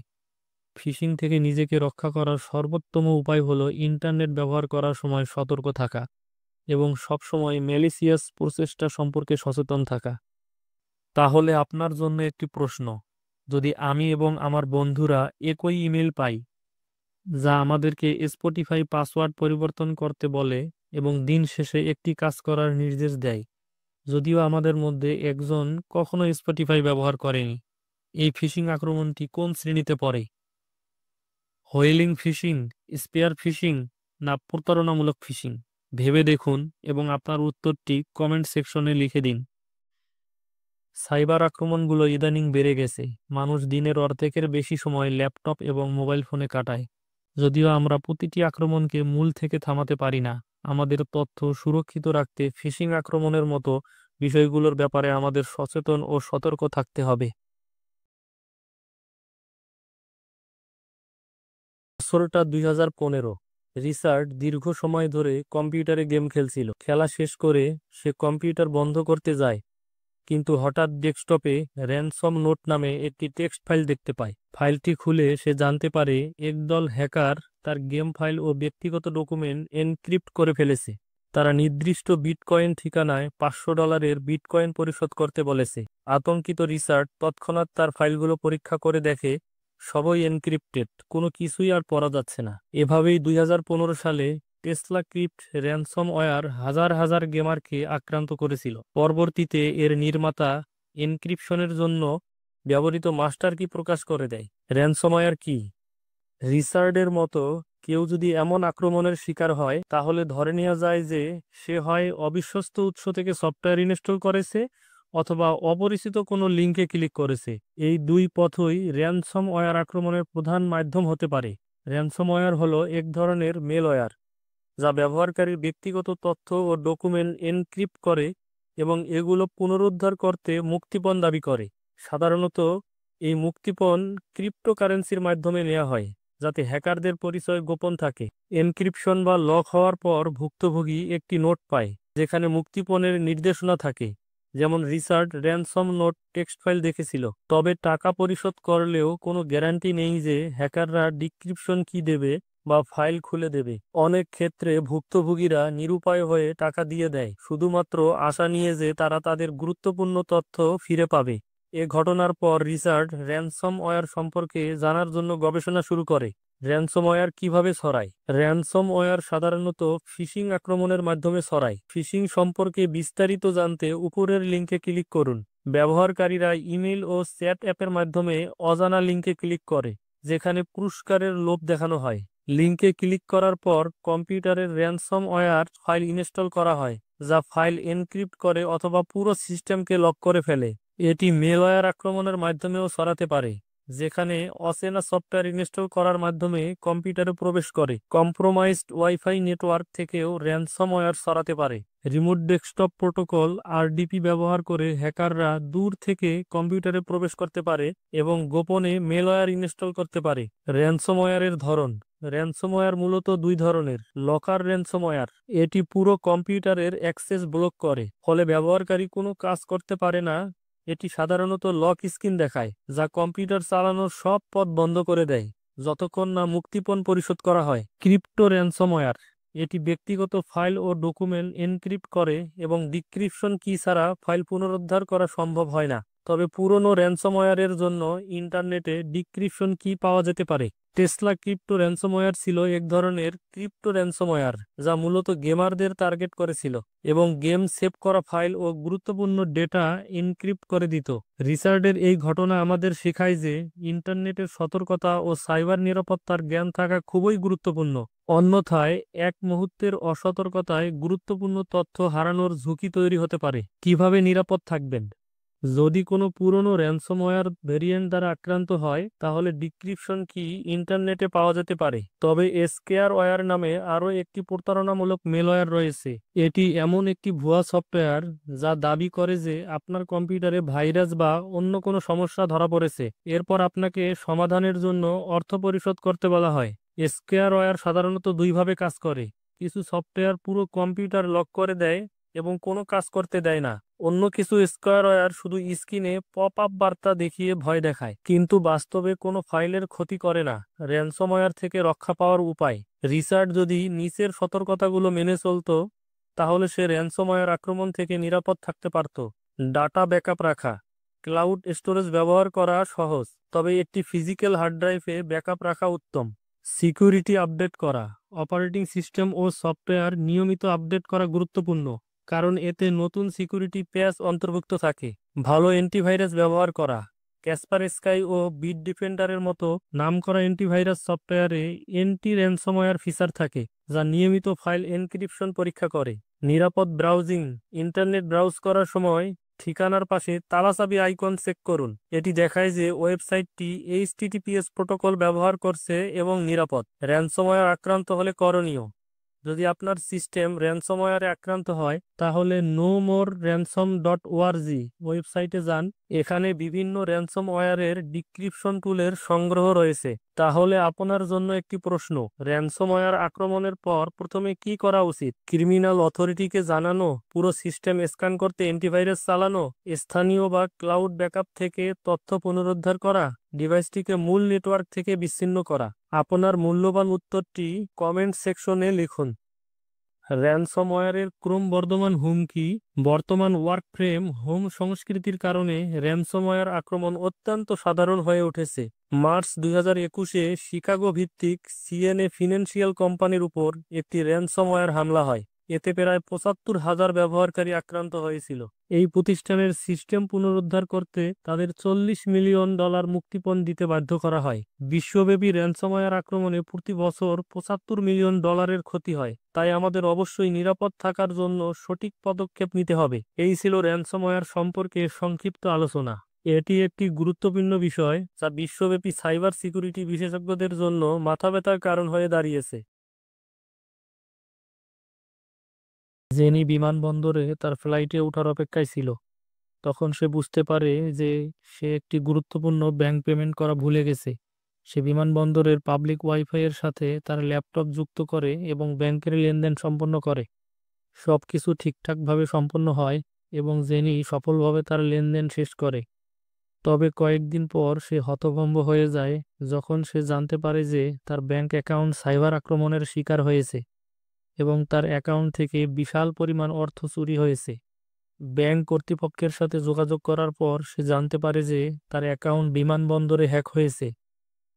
ফিশিং থেকে নিজেকে রক্ষা করার সর্বোত্তম উপায় হলো ইন্টারনেট ব্যবহার করার সময় সতর্ক থাকা এবং সবসময় ম্যালিসিয়াস প্রচেষ্টা সম্পর্কে সচেতন থাকা। তাহলে আপনার জন্য একটি প্রশ্ন: যদি আমি এবং আমার বন্ধুরা একই ইমেল পাই যা আমাদেরকে স্পটিফাই পাসওয়ার্ড পরিবর্তন করতে বলে এবং দিন শেষে একটি কাজ করার নির্দেশ দেয়, যদিও আমাদের মধ্যে একজন কখনো স্পটিফাই ব্যবহার করেনি, এই ফিশিং আক্রমণটি কোন শ্রেণীতে পড়ে? হোয়েলিং ফিশিং, স্পেয়ার ফিশিং, না প্রতারণামূলক ফিশিং? ভেবে দেখুন এবং আপনার উত্তরটি কমেন্ট সেকশনে লিখে দিন। সাইবার আক্রমণগুলো ইদানিং বেড়ে গেছে। মানুষ দিনের অর্ধেকের বেশি সময় ল্যাপটপ এবং মোবাইল ফোনে কাটায়। যদিও আমরা প্রতিটি আক্রমণকে মূল থেকে থামাতে পারি না, আমাদের তথ্য সুরক্ষিত রাখতে ফিশিং আক্রমণের মতো বিষয়গুলোর ব্যাপারে আমাদের সচেতন ও সতর্ক থাকতে হবে। বছরটা 2015। রিচার্ড দীর্ঘ সময় ধরে কম্পিউটারে গেম খেলছিল। খেলা শেষ করে সে কম্পিউটার বন্ধ করতে যায়, কিন্তু হঠাৎ ডেস্কটপে র্যানসম নোট নামে একটি টেক্সট ফাইল দেখতে পায়। ফাইলটি খুলে সে জানতে পারে একদল হ্যাকার তার গেম ফাইল ও ব্যক্তিগত ডকুমেন্ট এনক্রিপ্ট করে ফেলেছে। তারা নির্দিষ্ট বিটকয়েন ঠিকানায় $500 বিটকয়েন পরিশোধ করতে বলেছে। আতঙ্কিত রিচার্ড তৎক্ষণাৎ তার ফাইলগুলো পরীক্ষা করে দেখে সবই এনক্রিপ্টেড, কোনো কিছুই আর পড়া যাচ্ছে না। এভাবেই 2015 সালে টেসলা ক্রিপ্ট র্যানসমওয়্যার হাজার হাজার গেমারকে আক্রান্ত করেছিল। পরবর্তীতে এর নির্মাতা এনক্রিপশনের জন্য ব্যবহৃত মাস্টার কি প্রকাশ করে দেয়। র্যানসমওয়্যার কি? রিচার্ডের মতো কেউ যদি এমন আক্রমণের শিকার হয়, তাহলে ধরে নেওয়া যায় যে সে হয় অবিশ্বস্ত উৎস থেকে সফটওয়্যার ইনস্টল করেছে অথবা অপরিচিত কোনো লিঙ্কে ক্লিক করেছে। এই দুই পথই র্যানসমওয়্যার আক্রমণের প্রধান মাধ্যম হতে পারে। র্যানসমওয়্যার হলো এক ধরনের মেলওয়্যার যা ব্যবহারকারীর ব্যক্তিগত তথ্য ও ডকুমেন্ট এনক্রিপ্ট করে এবং এগুলো পুনরুদ্ধার করতে মুক্তিপণ দাবি করে। সাধারণত এই মুক্তিপণ ক্রিপ্টোকারেন্সির মাধ্যমে নেওয়া হয়, যাতে হ্যাকারদের পরিচয় গোপন থাকে। এনক্রিপশন বা লক হওয়ার পর ভুক্তভোগী একটি নোট পায়, যেখানে মুক্তিপণের নির্দেশনা থাকে। যেমন Richard ransom note text file দেখেছিল। তবে টাকা পরিশোধ করলেও কোনো গ্যারান্টি নেই যে হ্যাকাররা ডিক্রিপশন কি দেবে বা ফাইল খুলে দেবে। অনেক ক্ষেত্রে ভুক্তভোগীরা নিরুপায় হয়ে টাকা দিয়ে দেয়, শুধুমাত্র আশা নিয়ে যে তারা তাদের গুরুত্বপূর্ণ তথ্য ফিরে পাবে। এ ঘটনার পর রিচার্ড র্যানসমওয়্যার সম্পর্কে জানার জন্য গবেষণা শুরু করে। র্যানসমওয়্যার কিভাবে ছড়ায়? র্যানসমওয়্যার সাধারণত ফিশিং আক্রমণের মাধ্যমে ছড়ায়। ফিশিং সম্পর্কে বিস্তারিত জানতে উপরের লিঙ্কে ক্লিক করুন। ব্যবহারকারীরা ইমেল ও চ্যাট অ্যাপের মাধ্যমে অজানা লিঙ্কে ক্লিক করে, যেখানে পুরস্কারের লোভ দেখানো হয়। লিঙ্কে ক্লিক করার পর কম্পিউটারের র্যানসমওয়্যার ফাইল ইনস্টল করা হয়, যা ফাইল এনক্রিপ্ট করে অথবা পুরো সিস্টেমকে লক করে ফেলে। এটি মেলওয়্যার আক্রমণের মাধ্যমেও ছড়াতে পারে, যেখানে অচেনা সফটওয়্যার ইনস্টল করার মাধ্যমে কম্পিউটারে প্রবেশ করে। কম্প্রোমাইজড ওয়াইফাই নেটওয়ার্ক থেকেও র্যানসমওয়্যার ছড়াতে পারে। রিমোট ডেস্কটপ প্রোটোকল আরডিপি ব্যবহার করে হ্যাকাররা দূর থেকে কম্পিউটারে প্রবেশ করতে পারে এবং গোপনে মেলওয়্যার ইনস্টল করতে পারে। র্যানসমওয়্যারের ধরন। র্যানসমওয়্যার মূলত দুই ধরনের। লকার র্যানসমওয়্যার, এটি পুরো কম্পিউটারের অ্যাক্সেস ব্লক করে, ফলে ব্যবহারকারী কোনো কাজ করতে পারে না। এটি সাধারণত লক স্ক্রিন দেখায়, যা কম্পিউটার চালানোর সব পথ বন্ধ করে দেয় যতক্ষণ না মুক্তিপণ পরিশোধ করা হয়। ক্রিপ্টো র্যানসমওয়্যার, এটি ব্যক্তিগত ফাইল ও ডকুমেন্ট এনক্রিপ্ট করে এবং ডিক্রিপশন কি ছাড়া ফাইল পুনরুদ্ধার করা সম্ভব হয় না। তবে পুরনো র্যানসমওয়্যারের জন্য ইন্টারনেটে ডিক্রিপশন কি পাওয়া যেতে পারে। টেসলা ক্রিপ্টো র্যানসমওয়্যার ছিল এক ধরনের ক্রিপ্টো র্যানসমওয়্যার যা মূলত গেমারদের টার্গেট করেছিল এবং গেম সেভ করা ফাইল ও গুরুত্বপূর্ণ ডেটা এনক্রিপ্ট করে দিত। রিচার্ডের এই ঘটনা আমাদের শেখায় যে ইন্টারনেটের সতর্কতা ও সাইবার নিরাপত্তার জ্ঞান থাকা খুবই গুরুত্বপূর্ণ। অন্যথায় এক মুহূর্তের অসতর্কতায় গুরুত্বপূর্ণ তথ্য হারানোর ঝুঁকি তৈরি হতে পারে। কিভাবে নিরাপদ থাকবেন? যদি কোনো পুরনো র্যানসমওয়্যার ভেরিয়েন্ট দ্বারা আক্রান্ত হয়, তাহলে ডিক্রিপশন কি ইন্টারনেটে পাওয়া যেতে পারে। তবে স্কেয়ারওয়্যার নামে আরও একটি প্রতারণামূলক মেলওয়্যার রয়েছে। এটি এমন একটি ভুয়া সফটওয়্যার যা দাবি করে যে আপনার কম্পিউটারে ভাইরাস বা অন্য কোনো সমস্যা ধরা পড়েছে। এরপর আপনাকে সমাধানের জন্য অর্থ পরিশোধ করতে বলা হয়। স্কেয়ারওয়্যার সাধারণত দুইভাবে কাজ করে। কিছু সফটওয়্যার পুরো কম্পিউটার লক করে দেয় এবং কোনো কাজ করতে দেয় না। অন্য কিছু স্কোয়ারওয়্যার শুধু স্ক্রিনে পপ আপ বার্তা দেখিয়ে ভয় দেখায়, কিন্তু বাস্তবে কোনো ফাইলের ক্ষতি করে না। র্যানসমওয়্যার থেকে রক্ষা পাওয়ার উপায়। রিচার্ড যদি নিচের সতর্কতাগুলো মেনে চলতো, তাহলে সে র্যানসমওয়্যার আক্রমণ থেকে নিরাপদ থাকতে পারত। ডাটা ব্যাকআপ রাখা। ক্লাউড স্টোরেজ ব্যবহার করা সহজ, তবে একটি ফিজিক্যাল হার্ড ড্রাইভে ব্যাকআপ রাখা উত্তম। সিকিউরিটি আপডেট করা। অপারেটিং সিস্টেম ও সফটওয়্যার নিয়মিত আপডেট করা গুরুত্বপূর্ণ, কারণ এতে নতুন সিকিউরিটি প্যাচ অন্তর্ভুক্ত থাকে। ভালো অ্যান্টিভাইরাস ব্যবহার করা। ক্যাসপারস্কাই ও বিট ডিফেন্ডারের মতো নামকরা অ্যান্টিভাইরাস সফটওয়্যারে অ্যান্টি র্যানসমওয়্যার ফিচার থাকে, যা নিয়মিত ফাইল এনক্রিপশন পরীক্ষা করে। নিরাপদ ব্রাউজিং। ইন্টারনেট ব্রাউজ করার সময় ঠিকানার পাশে তালাচাবি আইকন চেক করুন। এটি দেখায় যে ওয়েবসাইটটি এইচটিটিপিএস প্রোটোকল ব্যবহার করছে এবং নিরাপদ। র্যানসমওয়্যার আক্রান্ত হলে করণীয়। যদি আপনার সিস্টেম র্যানসমওয়্যারে আক্রান্ত হয়, তাহলে nomorransom.org ওয়েবসাইটে যান। এখানে বিভিন্ন র্যানসমওয়্যারের ডিক্রিপশন টুলের সংগ্রহ রয়েছে। তাহলে আপনার জন্য একটি প্রশ্ন: র্যানসমওয়্যার আক্রমণের পর প্রথমে কি করা উচিত? ক্রিমিনাল অথরিটিকে জানানো, পুরো সিস্টেম স্ক্যান করতে অ্যান্টিভাইরাস চালানো, স্থানীয় বা ক্লাউড ব্যাকআপ থেকে তথ্য পুনরুদ্ধার করা, ডিভাইসটিকে মূল নেটওয়ার্ক থেকে বিচ্ছিন্ন করা। আপনার মূল্যবান উত্তরটি কমেন্ট সেকশনে লিখুন। র্যানসমওয়্যারের ক্রমবর্ধমান হুমকি। বর্তমান ওয়ার্ক ফ্রেম হোম সংস্কৃতির কারণে র্যানসমওয়্যার আক্রমণ অত্যন্ত সাধারণ হয়ে উঠেছে। মার্চ 2021-এ শিকাগো ভিত্তিক সিএনএ ফিনান্সিয়াল কোম্পানির উপর একটি র্যানসমওয়্যার হামলা হয়। এতে প্রায় 75,000 ব্যবহারকারী আক্রান্ত হয়েছিল। এই প্রতিষ্ঠানের সিস্টেম পুনরুদ্ধার করতে তাদের $40 মিলিয়ন মুক্তিপণ দিতে বাধ্য করা হয়। বিশ্বব্যাপী র্যানসমওয়্যার আক্রমণে প্রতি বছর $75 মিলিয়ন ক্ষতি হয়। তাই আমাদের অবশ্যই নিরাপদ থাকার জন্য সঠিক পদক্ষেপ নিতে হবে। এই ছিল র্যানসমওয়্যার সম্পর্কে সংক্ষিপ্ত আলোচনা। এটি একটি গুরুত্বপূর্ণ বিষয় যা বিশ্বব্যাপী সাইবার সিকিউরিটি বিশেষজ্ঞদের জন্য মাথাব্যথার কারণ হয়ে দাঁড়িয়েছে। জেনি বিমানবন্দরে তার ফ্লাইটে ওঠার অপেক্ষায় ছিল। তখন সে বুঝতে পারে যে সে একটি গুরুত্বপূর্ণ ব্যাংক পেমেন্ট করা ভুলে গেছে। সে বিমানবন্দরের পাবলিক ওয়াইফাই এর সাথে তার ল্যাপটপ যুক্ত করে এবং ব্যাংকের লেনদেন সম্পন্ন করে। সবকিছু ঠিকঠাকভাবে সম্পন্ন হয় এবং জেনি সফলভাবে তার লেনদেন শেষ করে। তবে কয়েকদিন পর সে হতভম্ব হয়ে যায় যখন সে জানতে পারে যে তার ব্যাংক অ্যাকাউন্ট সাইবার আক্রমণের শিকার হয়েছে এবং তার অ্যাকাউন্ট থেকে বিশাল পরিমাণ অর্থ চুরি হয়েছে। ব্যাংক কর্তৃপক্ষের সাথে যোগাযোগ করার পর সে জানতে পারে যে তার অ্যাকাউন্ট বিমানবন্দরে হ্যাক হয়েছে।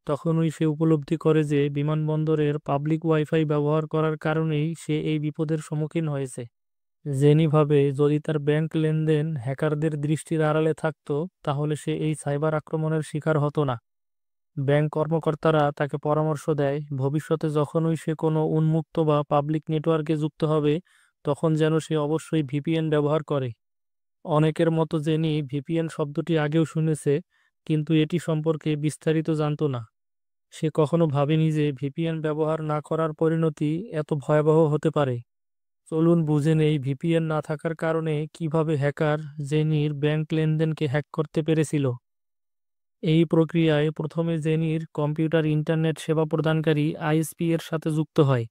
তখনই সে উপলব্ধি করে যে বিমানবন্দরের পাবলিক ওয়াইফাই ব্যবহার করার কারণেই সে এই বিপদের সম্মুখীন হয়েছে। জেনি ভাবে যদি তার ব্যাংক লেনদেন হ্যাকারদের দৃষ্টির আড়ালে থাকতো তাহলে সে এই সাইবার আক্রমণের শিকার হতো না। ব্যাংক কর্মকর্তারা তাকে পরামর্শ দেয় ভবিষ্যতে যখনই সে কোনো উন্মুক্ত বা পাবলিক নেটওয়ার্কে যুক্ত হবে তখন যেন সে অবশ্যই ভিপিএন ব্যবহার করে। অনেকের মতো জেনি ভিপিএন শব্দটি আগেও শুনেছে, কিন্তু এটি সম্পর্কে বিস্তারিত জানতো না। সে কখনো ভাবেনি যে ভিপিএন ব্যবহার না করার পরিণতি এত ভয়াবহ হতে পারে। চলুন বুঝে নেই ভিপিএন না থাকার কারণে কিভাবে হ্যাকার জেনির ব্যাংক লেনদেনকে হ্যাক করতে পেরেছিল। এই প্রক্রিয়ায় প্রথমে জেনির কম্পিউটার ইন্টারনেট সেবা প্রদানকারী আইএসপি এর সাথে যুক্ত হয়,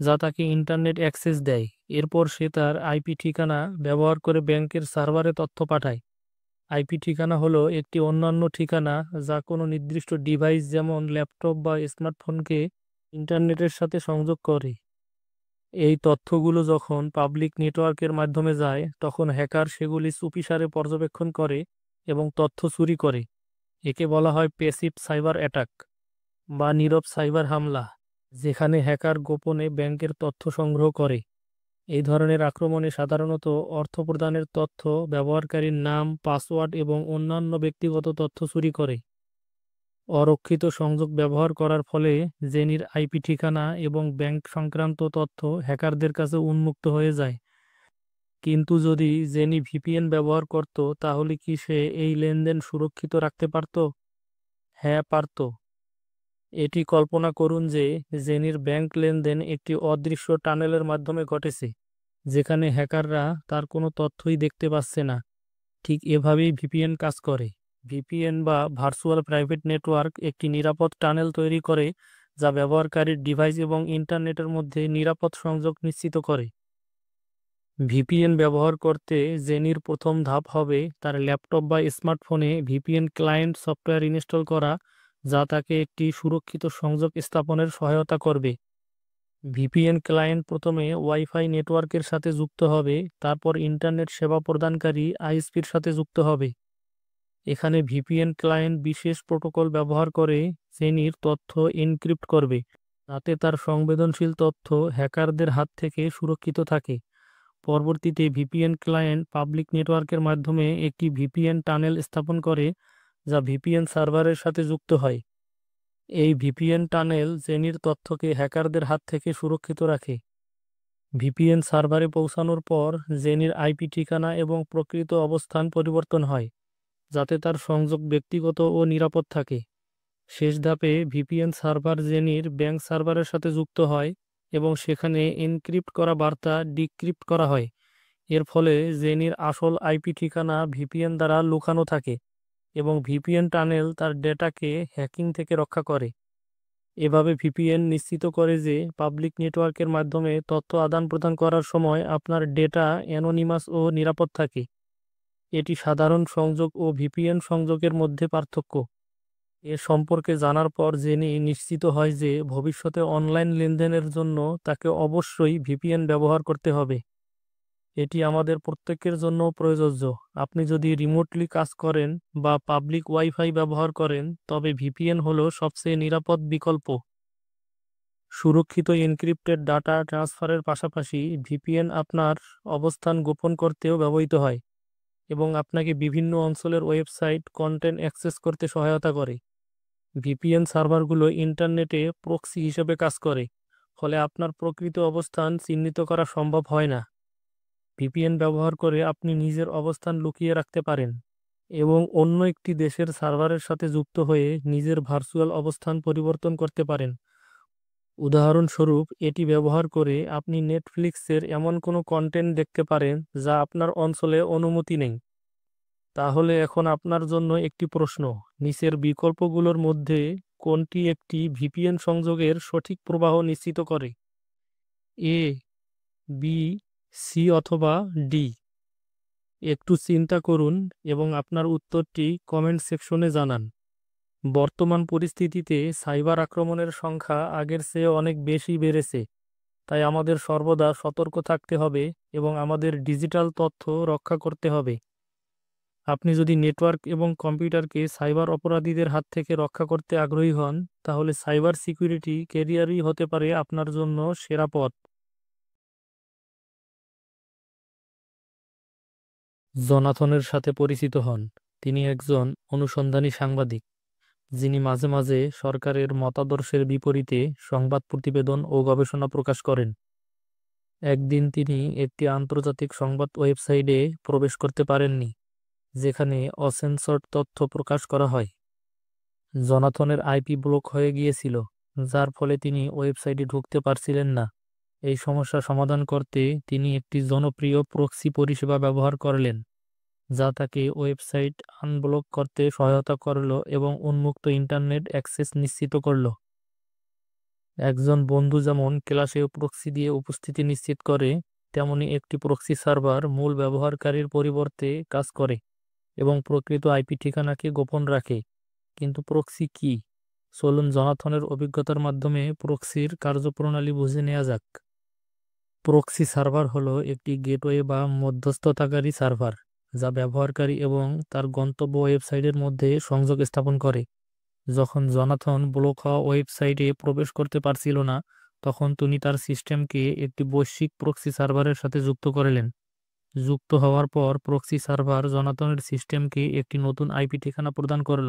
যা তাকে ইন্টারনেট অ্যাক্সেস দেয়। এরপর সে তার আইপি ঠিকানা ব্যবহার করে ব্যাংকের সার্ভারে তথ্য পাঠায়। আইপি ঠিকানা হলো একটি অন্যান্য ঠিকানা যা কোনো নির্দিষ্ট ডিভাইস যেমন ল্যাপটপ বা স্মার্টফোনকে ইন্টারনেটের সাথে সংযোগ করে। এই তথ্যগুলো যখন পাবলিক নেটওয়ার্কের মাধ্যমে যায় তখন হ্যাকার সেগুলি চুপিসারে পর্যবেক্ষণ করে এবং তথ্য চুরি করে। একে বলা হয় প্যাসিভ সাইবার অ্যাটাক বা নীরব সাইবার হামলা, যেখানে হ্যাকার গোপনে ব্যাংকের তথ্য সংগ্রহ করে। এই ধরনের আক্রমণে সাধারণত অর্থ প্রদানের তথ্য, ব্যবহারকারীর নাম, পাসওয়ার্ড এবং অন্যান্য ব্যক্তিগত তথ্য চুরি করে। অরক্ষিত সংযোগ ব্যবহার করার ফলে জেনির আইপি ঠিকানা এবং ব্যাংক সংক্রান্ত তথ্য হ্যাকারদের কাছে উন্মুক্ত হয়ে যায়। কিন্তু যদি জেনি ভিপিএন ব্যবহার করত তাহলে কি সে এই লেনদেন সুরক্ষিত রাখতে পারত? হ্যাঁ, পারত। এটি কল্পনা করুন যে জেনির ব্যাংক লেনদেন একটি অদৃশ্য টানেলের মাধ্যমে ঘটেছে, যেখানে হ্যাকাররা তার কোনো তথ্যই দেখতে পাচ্ছে না। ঠিক এভাবেই ভিপিএন কাজ করে। ভিপিএন বা ভার্চুয়াল প্রাইভেট নেটওয়ার্ক একটি নিরাপদ টানেল তৈরি করে যা ব্যবহারকারীর ডিভাইস এবং ইন্টারনেটের মধ্যে নিরাপদ সংযোগ নিশ্চিত করে। ভিপিএন ব্যবহার করতে জেনির প্রথম ধাপ হবে তার ল্যাপটপ বা স্মার্টফোনে ভিপিএন ক্লায়েন্ট সফটওয়্যার ইনস্টল করা, যা তাকে একটি সুরক্ষিত সংযোগ স্থাপনের সহায়তা করবে। ভিপিএন ক্লায়েন্ট প্রথমে ওয়াইফাই নেটওয়ার্কের সাথে যুক্ত হবে, তারপর ইন্টারনেট সেবা প্রদানকারী আইএসপির সাথে যুক্ত হবে। এখানে ভিপিএন ক্লায়েন্ট বিশেষ প্রোটোকল ব্যবহার করে জেনির তথ্য এনক্রিপ্ট করবে, যাতে তার সংবেদনশীল তথ্য হ্যাকারদের হাত থেকে সুরক্ষিত থাকে। পরবর্তীতে ভিপিএন ক্লায়েন্ট পাবলিক নেটওয়ার্কের মাধ্যমে একটি ভিপিএন টানেল স্থাপন করে, যা ভিপিএন সার্ভারের সাথে যুক্ত হয়। এই ভিপিএন টানেল জেনির তথ্যকে হ্যাকারদের হাত থেকে সুরক্ষিত রাখে। ভিপিএন সার্ভারে পৌঁছানোর পর জেনির আইপি ঠিকানা এবং প্রকৃত অবস্থান পরিবর্তন হয়, যাতে তার সংযোগ ব্যক্তিগত ও নিরাপদ থাকে। শেষ ধাপে ভিপিএন সার্ভার জেনির ব্যাংক সার্ভারের সাথে যুক্ত হয় এবং সেখানে এনক্রিপ্ট করা বার্তা ডিক্রিপ্ট করা হয়। এর ফলে জেনির আসল আইপি ঠিকানা ভিপিএন দ্বারা লুকানো থাকে এবং ভিপিএন টানেল তার ডেটাকে হ্যাকিং থেকে রক্ষা করে। এভাবে ভিপিএন নিশ্চিত করে যে পাবলিক নেটওয়ার্কের মাধ্যমে তথ্য আদান প্রদান করার সময় আপনার ডেটা অ্যানোনিমাস ও নিরাপদ থাকে। এটি সাধারণ সংযোগ ও ভিপিএন সংযোগের মধ্যে পার্থক্য। এ সম্পর্কে জানার পর জেনি নিশ্চিত হয় যে ভবিষ্যতে অনলাইন লেনদেনের জন্য তাকে অবশ্যই ভিপিএন ব্যবহার করতে হবে। এটি আমাদের প্রত্যেকের জন্য প্রযোজ্য। আপনি যদি রিমোটলি কাজ করেন বা পাবলিক ওয়াইফাই ব্যবহার করেন, তবে ভিপিএন হলো সবচেয়ে নিরাপদ বিকল্প। সুরক্ষিত এনক্রিপ্টেড ডাটা ট্রান্সফারের পাশাপাশি ভিপিএন আপনার অবস্থান গোপন করতেও ব্যবহৃত হয় এবং আপনাকে বিভিন্ন অঞ্চলের ওয়েবসাইট কন্টেন্ট অ্যাক্সেস করতে সহায়তা করে। ভিপিএন সার্ভারগুলো ইন্টারনেটে প্রক্সি হিসেবে কাজ করে, ফলে আপনার প্রকৃত অবস্থান চিহ্নিত করা সম্ভব হয় না। ভিপিএন ব্যবহার করে আপনি নিজের অবস্থান লুকিয়ে রাখতে পারেন এবং অন্য একটি দেশের সার্ভারের সাথে যুক্ত হয়ে নিজের ভার্চুয়াল অবস্থান পরিবর্তন করতে পারেন। উদাহরণস্বরূপ, এটি ব্যবহার করে আপনি নেটফ্লিক্সের এমন কোনো কন্টেন্ট দেখতে পারেন যা আপনার অঞ্চলে অনুমতি নেই। তাহলে এখন আপনার জন্য একটি প্রশ্ন, নিচের বিকল্পগুলোর মধ্যে কোনটি একটি ভিপিএন সংযোগের সঠিক প্রবাহ নিশ্চিত করে? এ, বি, সি অথবা ডি? একটু চিন্তা করুন এবং আপনার উত্তরটি কমেন্ট সেকশনে জানান। বর্তমান পরিস্থিতিতে সাইবার আক্রমণের সংখ্যা আগের চেয়ে অনেক বেশি বেড়েছে, তাই আমাদের সর্বদা সতর্ক থাকতে হবে এবং আমাদের ডিজিটাল তথ্য রক্ষা করতে হবে। আপনি যদি নেটওয়ার্ক এবং কম্পিউটারকে সাইবার অপরাধীদের হাত থেকে রক্ষা করতে আগ্রহী হন, তাহলে সাইবার সিকিউরিটি ক্যারিয়ারই হতে পারে আপনার জন্য সেরা পথ। জোনাথনের সাথে পরিচিত হন। তিনি একজন অনুসন্ধানী সাংবাদিক, যিনি মাঝে মাঝে সরকারের মতাদর্শের বিপরীতে সংবাদ প্রতিবেদন ও গবেষণা প্রকাশ করেন। একদিন তিনি একটি আন্তর্জাতিক সংবাদ ওয়েবসাইটে প্রবেশ করতে পারেননি, যেখানে অসেন্সর্ড তথ্য প্রকাশ করা হয়। জোনাথনের আইপি ব্লক হয়ে গিয়েছিল, যার ফলে তিনি ওয়েবসাইটে ঢুকতে পারছিলেন না। এই সমস্যা সমাধান করতে তিনি একটি জনপ্রিয় প্রক্সি পরিষেবা ব্যবহার করলেন, যা তাকে ওয়েবসাইট আনব্লক করতে সহায়তা করল এবং উন্মুক্ত ইন্টারনেট অ্যাক্সেস নিশ্চিত করল। একজন বন্ধু যেমন ক্লাসে প্রক্সি দিয়ে উপস্থিতি নিশ্চিত করে, তেমনি একটি প্রক্সি সার্ভার মূল ব্যবহারকারীর পরিবর্তে কাজ করে এবং প্রকৃত আইপি ঠিকানাকে গোপন রাখে। কিন্তু প্রক্সি কি? চলুন জনাথনের অভিজ্ঞতার মাধ্যমে প্রক্সির কার্যপ্রণালী বুঝে নেওয়া যাক। প্রক্সি সার্ভার হলো একটি গেটওয়ে বা মধ্যস্থতাকারী সার্ভার, যা ব্যবহারকারী এবং তার গন্তব্য ওয়েবসাইটের মধ্যে সংযোগ স্থাপন করে। যখন জনাথন ব্লক হওয়া ওয়েবসাইটে প্রবেশ করতে পারছিল না, তখন তিনি তার সিস্টেমকে একটি বৈশ্বিক প্রক্সি সার্ভারের সাথে যুক্ত করলেন। যুক্ত হওয়ার পর প্রক্সি সার্ভার জনাথনের সিস্টেমকে একটি নতুন আইপি ঠিকানা প্রদান করল,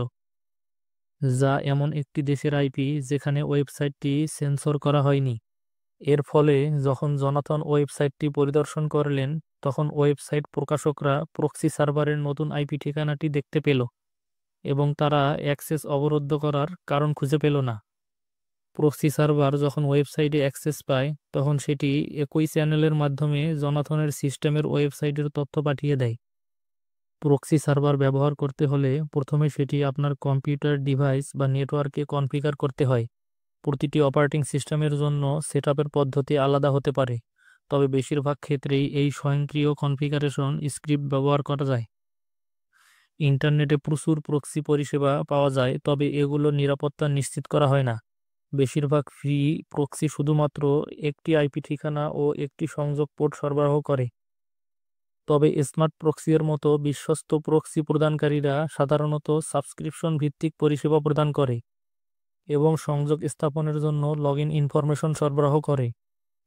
যা এমন একটি দেশের আইপি যেখানে ওয়েবসাইটটি সেন্সর করা হয়নি। এর ফলে যখন জনাথন ওয়েবসাইটটি পরিদর্শন করলেন, তখন ওয়েবসাইট প্রকাশকরা প্রক্সি সার্ভারের নতুন আইপি ঠিকানাটি দেখতে পেল এবং তারা অ্যাক্সেস অবরুদ্ধ করার কারণ খুঁজে পেল না। প্রক্সি সার্ভার যখন ওয়েবসাইটে অ্যাক্সেস পায়, তখন সেটি একই চ্যানেলের মাধ্যমে জনাথনের সিস্টেমের ওয়েবসাইটের তথ্য পাঠিয়ে দেয়। প্রক্সি সার্ভার ব্যবহার করতে হলে প্রথমে সেটি আপনার কম্পিউটার ডিভাইস বা নেটওয়ার্কে কনফিগার করতে হয়। প্রতিটি অপারেটিং সিস্টেমের জন্য সেটআপের পদ্ধতি আলাদা হতে পারে, তবে বেশিরভাগ ক্ষেত্রেই এই স্বয়ংক্রিয় কনফিগারেশন স্ক্রিপ্ট ব্যবহার করা যায়। ইন্টারনেটে প্রচুর প্রক্সি পরিষেবা পাওয়া যায়, তবে এগুলোর নিরাপত্তা নিশ্চিত করা হয় না। বেশিরভাগ ফ্রি প্রক্সি শুধুমাত্র একটি আইপি ঠিকানা ও একটি সংযোগ পোর্ট সরবরাহ করে। তবে স্মার্ট প্রক্সি এর মতো বিশ্বস্ত প্রক্সি প্রদানকারীরা সাধারণত সাবস্ক্রিপশন ভিত্তিক পরিষেবা প্রদান করে এবং সংযোগ স্থাপনের জন্য লগইন ইনফরমেশন সরবরাহ করে।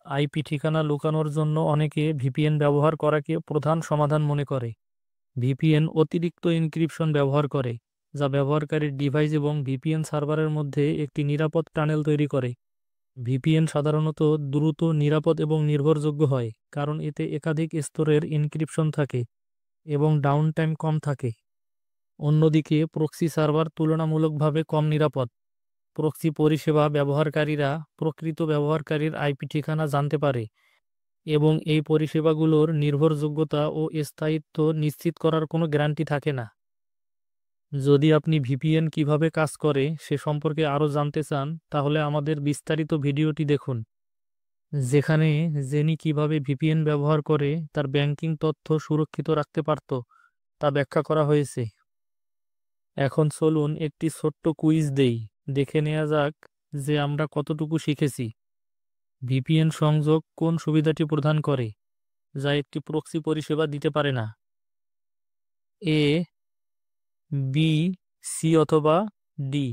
আইপি ঠিকানা লুকানোর জন্য অনেকে ভিপিএন ব্যবহার করাকে প্রধান সমাধান মনে করে। ভিপিএন অতিরিক্ত এনক্রিপশন ব্যবহার করে, যা ব্যবহারকারীর ডিভাইস এবং ভিপিএন সার্ভারের মধ্যে একটি নিরাপদ টানেল তৈরি করে। ভিপিএন সাধারণত দ্রুত, নিরাপদ এবং নির্ভরযোগ্য হয়, কারণ এতে একাধিক স্তরের এনক্রিপশন থাকে এবং ডাউন টাইম কম থাকে। অন্যদিকে প্রক্সি সার্ভার তুলনামূলকভাবে কম নিরাপদ। প্রক্সি পরিষেবা ব্যবহারকারীরা প্রকৃত ব্যবহারকারীর আইপি ঠিকানা জানতে পারে এবং এই পরিষেবাগুলোর নির্ভরযোগ্যতা ও স্থায়িত্ব নিশ্চিত করার কোনো গ্যারান্টি থাকে না। যদি আপনি ভিপিএন কিভাবে কাজ করে সে সম্পর্কে আরও জানতে চান, তাহলে আমাদের বিস্তারিত ভিডিওটি দেখুন, যেখানে জেনি কিভাবে ভিপিএন ব্যবহার করে তার ব্যাংকিং তথ্য সুরক্ষিত রাখতে পারত তা ব্যাখ্যা করা হয়েছে। এখন চলুন একটি ছোট্ট কুইজ দেই, দেখে নেওয়া যাক যে আমরা কতটুকু শিখেছি। ভিপিএন সংযোগ কোন সুবিধাটি প্রদান করে যা একটি প্রক্সি পরিষেবা দিতে পারে না? এ, বি, সি অথবা ডি?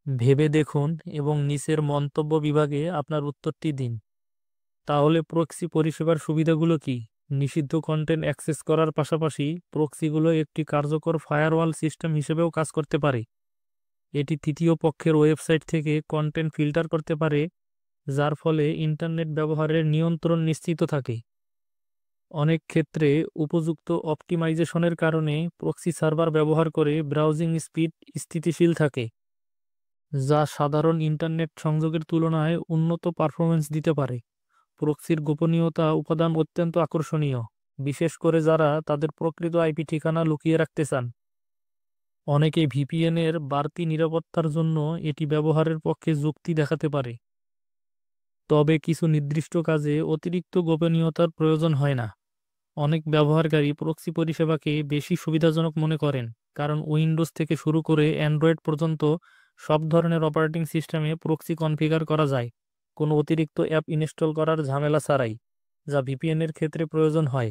ভেবে দেখুন এবং নিচের মন্তব্য বিভাগে আপনার উত্তরটি দিন। তাহলে প্রক্সি পরিষেবার সুবিধাগুলো কি? নিষিদ্ধ কন্টেন্ট অ্যাক্সেস করার পাশাপাশি প্রক্সিগুলো একটি কার্যকর ফায়ারওয়াল সিস্টেম হিসেবেও কাজ করতে পারে। এটি তৃতীয় পক্ষের ওয়েবসাইট থেকে কন্টেন্ট ফিল্টার করতে পারে, যার ফলে ইন্টারনেট ব্যবহারের নিয়ন্ত্রণ নিশ্চিত থাকে। অনেক ক্ষেত্রে উপযুক্ত অপটিমাইজেশনের কারণে প্রক্সি সার্ভার ব্যবহার করে ব্রাউজিং স্পিড স্থিতিশীল থাকে, যা সাধারণ ইন্টারনেট সংযোগের তুলনায় উন্নত পারফরমেন্স দিতে পারে। প্রক্সির গোপনীয়তা উপাদান অত্যন্ত আকর্ষণীয়, বিশেষ করে যারা তাদের প্রকৃত আইপি ঠিকানা লুকিয়ে রাখতে চান। অনেকে ভিপিএন এর বাড়তি নিরাপত্তার জন্য এটি ব্যবহারের পক্ষে যুক্তি দেখাতে পারে, তবে কিছু নির্দিষ্ট কাজে অতিরিক্ত গোপনীয়তার প্রয়োজন হয় না। অনেক ব্যবহারকারী প্রক্সি পরিষেবাকে বেশি সুবিধাজনক মনে করেন, কারণ উইন্ডোজ থেকে শুরু করে অ্যান্ড্রয়েড পর্যন্ত সব ধরনের অপারেটিং সিস্টেমে প্রক্সি কনফিগার করা যায়, কোনো অতিরিক্ত অ্যাপ ইনস্টল করার ঝামেলা ছাড়াই, যা ভিপিএন এর ক্ষেত্রে প্রয়োজন হয়।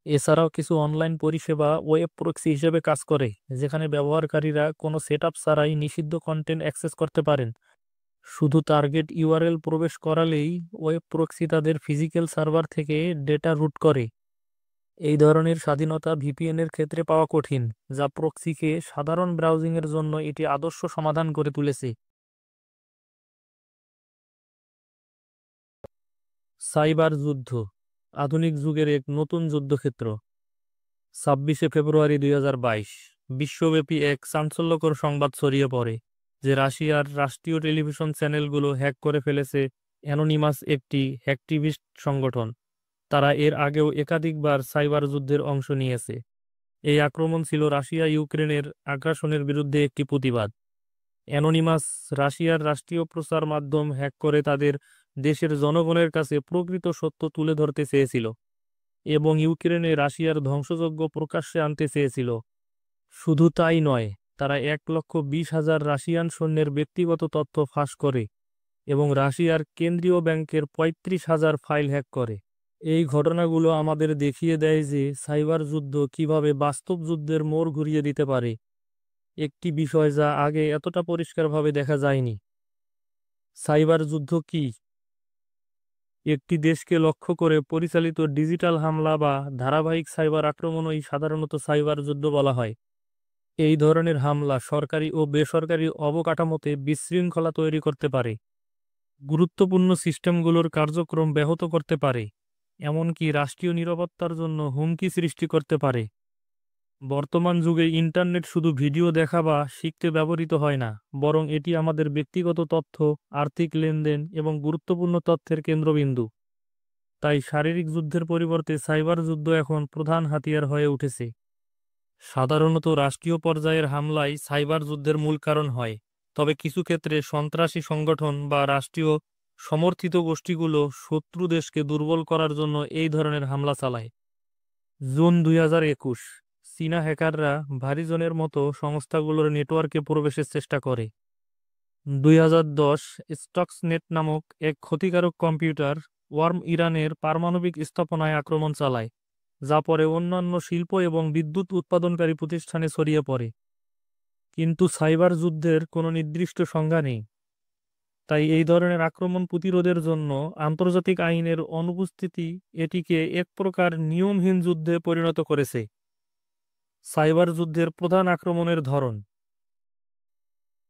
এছাড়াও কিছু অনলাইন পরিষেবা ওয়েব প্রক্সি হিসেবে কাজ করে, যেখানে ব্যবহারকারীরা কোনো সেটআপ ছাড়াই নিষিদ্ধ কন্টেন্ট অ্যাক্সেস করতে পারেন। শুধু টার্গেট ইউআরএল প্রবেশ করালেই ওয়েব প্রক্সি তাদের ফিজিক্যাল সার্ভার থেকে ডেটা রুট করে। এই ধরনের স্বাধীনতা ভিপিএন এর ক্ষেত্রে পাওয়া কঠিন, যা প্রক্সিকে সাধারণ ব্রাউজিংয়ের জন্য এটি আদর্শ সমাধান করে তুলেছে। সাইবার যুদ্ধ আধুনিক যুগের এক নতুন যুদ্ধক্ষেত্র। 26শে ফেব্রুয়ারি 2022 বিশ্বব্যাপী এক চাঞ্চল্যকর সংবাদ ছড়িয়ে পড়ে যে রাশিয়ার রাষ্ট্রীয় টেলিভিশন চ্যানেলগুলো হ্যাক করে ফেলেছে অ্যানোনিমাস, একটি হ্যাকটিভিস্ট সংগঠন। তারা এর আগেও একাধিকবার সাইবার যুদ্ধের অংশ নিয়েছে। এই আক্রমণ ছিল রাশিয়া ইউক্রেনের আগ্রাসনের বিরুদ্ধে একটি প্রতিবাদ। অ্যানোনিমাস রাশিয়ার রাষ্ট্রীয় প্রচার মাধ্যম হ্যাক করে তাদের দেশের জনগণের কাছে প্রকৃত সত্য তুলে ধরতে চেয়েছিল এবং ইউক্রেনে রাশিয়ার ধ্বংসযজ্ঞ প্রকাশ্যে আনতে চেয়েছিল। শুধু তাই নয়, তারা 1,20,000 রাশিয়ান সৈন্যের ব্যক্তিগত তথ্য ফাঁস করে এবং রাশিয়ার কেন্দ্রীয় ব্যাংকের 35,000 ফাইল হ্যাক করে। এই ঘটনাগুলো আমাদের দেখিয়ে দেয় যে সাইবার যুদ্ধ কিভাবে বাস্তব যুদ্ধের মোড় ঘুরিয়ে দিতে পারে, একটি বিষয় যা আগে এতটা পরিষ্কারভাবে দেখা যায়নি। সাইবার যুদ্ধ কি? একটি দেশকে লক্ষ্য করে পরিচালিত ডিজিটাল হামলা বা ধারাবাহিক সাইবার আক্রমণই সাধারণত সাইবার যুদ্ধ বলা হয়। এই ধরনের হামলা সরকারি ও বেসরকারি অবকাঠামোতে বিশৃঙ্খলা তৈরি করতে পারে, গুরুত্বপূর্ণ সিস্টেমগুলোর কার্যক্রম ব্যাহত করতে পারে, এমনকি রাষ্ট্রীয় নিরাপত্তার জন্য হুমকি সৃষ্টি করতে পারে। বর্তমান যুগে ইন্টারনেট শুধু ভিডিও দেখা বা শিখতে ব্যবহৃত হয় না, বরং এটি আমাদের ব্যক্তিগত তথ্য, আর্থিক লেনদেন এবং গুরুত্বপূর্ণ তথ্যের কেন্দ্রবিন্দু। তাই শারীরিক যুদ্ধের পরিবর্তে সাইবার যুদ্ধ এখন প্রধান হাতিয়ার হয়ে উঠেছে। সাধারণত রাষ্ট্রীয় পর্যায়ের হামলাই সাইবার যুদ্ধের মূল কারণ হয়, তবে কিছু ক্ষেত্রে সন্ত্রাসী সংগঠন বা রাষ্ট্রীয় সমর্থিত গোষ্ঠীগুলো শত্রু দেশকে দুর্বল করার জন্য এই ধরনের হামলা চালায়। জুন 2021 চীনা হ্যাকাররা ভারিজনের মতো সংস্থাগুলোর নেটওয়ার্কে প্রবেশের চেষ্টা করে। 2010 স্টক্সনেট নামক এক ক্ষতিকারক কম্পিউটার ওয়ার্ম ইরানের পারমাণবিক স্থাপনায় আক্রমণ চালায়, যা পরে অন্যান্য শিল্প এবং বিদ্যুৎ উৎপাদনকারী প্রতিষ্ঠানে ছড়িয়ে পড়ে। কিন্তু সাইবার যুদ্ধের কোনো নির্দিষ্ট সংজ্ঞা নেই, তাই এই ধরনের আক্রমণ প্রতিরোধের জন্য আন্তর্জাতিক আইনের অনুপস্থিতি এটিকে এক প্রকার নিয়মহীন যুদ্ধে পরিণত করেছে। সাইবার যুদ্ধের প্রধান আক্রমণের ধরন: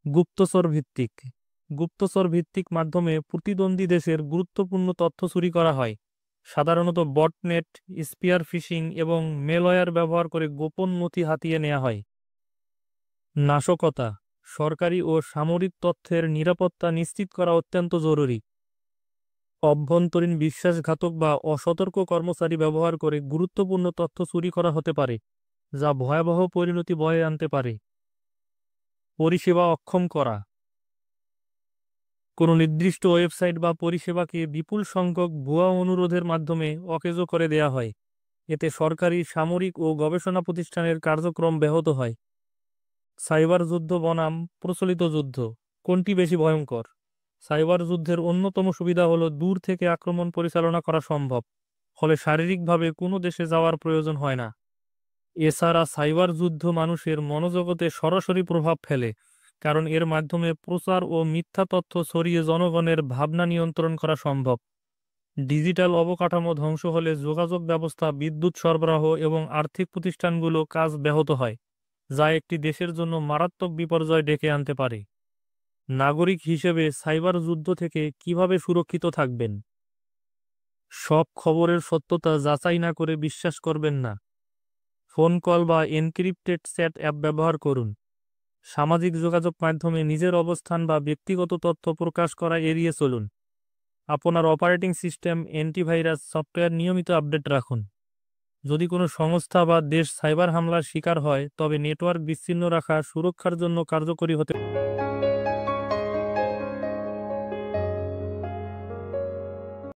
গুপ্তচর ভিত্তিক। গুপ্তচর ভিত্তিক মাধ্যমে প্রতিদ্বন্দ্বী দেশের গুরুত্বপূর্ণ তথ্য চুরি করা হয়, সাধারণত বটনেট, স্পিয়ার ফিশিং এবং মেলওয়্যার ব্যবহার করে গোপন নথি হাতিয়ে নেওয়া হয়। নাশকতা। সরকারি ও সামরিক তথ্যের নিরাপত্তা নিশ্চিত করা অত্যন্ত জরুরি। অভ্যন্তরীণ বিশ্বাসঘাতক বা অসতর্ক কর্মচারী ব্যবহার করে গুরুত্বপূর্ণ তথ্য চুরি করা হতে পারে, যা ভয়াবহ পরিণতি বয়ে আনতে পারে। পরিষেবা অক্ষম করা। কোনো নির্দিষ্ট ওয়েবসাইট বা পরিষেবাকে বিপুল সংখ্যক ভুয়া অনুরোধের মাধ্যমে অকেজো করে দেয়া হয়। এতে সরকারি, সামরিক ও গবেষণা প্রতিষ্ঠানের কার্যক্রম ব্যাহত হয়। সাইবার যুদ্ধ বনাম প্রচলিত যুদ্ধ, কোনটি বেশি ভয়ঙ্কর? সাইবার যুদ্ধের অন্যতম সুবিধা হলো দূর থেকে আক্রমণ পরিচালনা করা সম্ভব, ফলে শারীরিকভাবে কোনো দেশে যাওয়ার প্রয়োজন হয় না। এছাড়া সাইবার যুদ্ধ মানুষের মনোজগতে সরাসরি প্রভাব ফেলে, কারণ এর মাধ্যমে প্রচার ও মিথ্যা তথ্য ছড়িয়ে জনগণের ভাবনা নিয়ন্ত্রণ করা সম্ভব। ডিজিটাল অবকাঠামো ধ্বংস হলে যোগাযোগ ব্যবস্থা, বিদ্যুৎ সরবরাহ এবং আর্থিক প্রতিষ্ঠানগুলো কাজ ব্যাহত হয়, যা একটি দেশের জন্য মারাত্মক বিপর্যয় ডেকে আনতে পারে। নাগরিক হিসেবে সাইবার যুদ্ধ থেকে কিভাবে সুরক্ষিত থাকবেন? সব খবরের সত্যতা যাচাই না করে বিশ্বাস করবেন না। ফোন কল বা এনক্রিপ্টেড চ্যাট অ্যাপ ব্যবহার করুন। সামাজিক যোগাযোগ মাধ্যমে নিজের অবস্থান বা ব্যক্তিগত তথ্য প্রকাশ করা এড়িয়ে চলুন। আপনার অপারেটিং সিস্টেম, অ্যান্টিভাইরাস সফটওয়্যার নিয়মিত আপডেট রাখুন। যদি কোনো সংস্থা বা দেশ সাইবার হামলার শিকার হয়, তবে নেটওয়ার্ক বিচ্ছিন্ন রাখা সুরক্ষার জন্য কার্যকরী হতে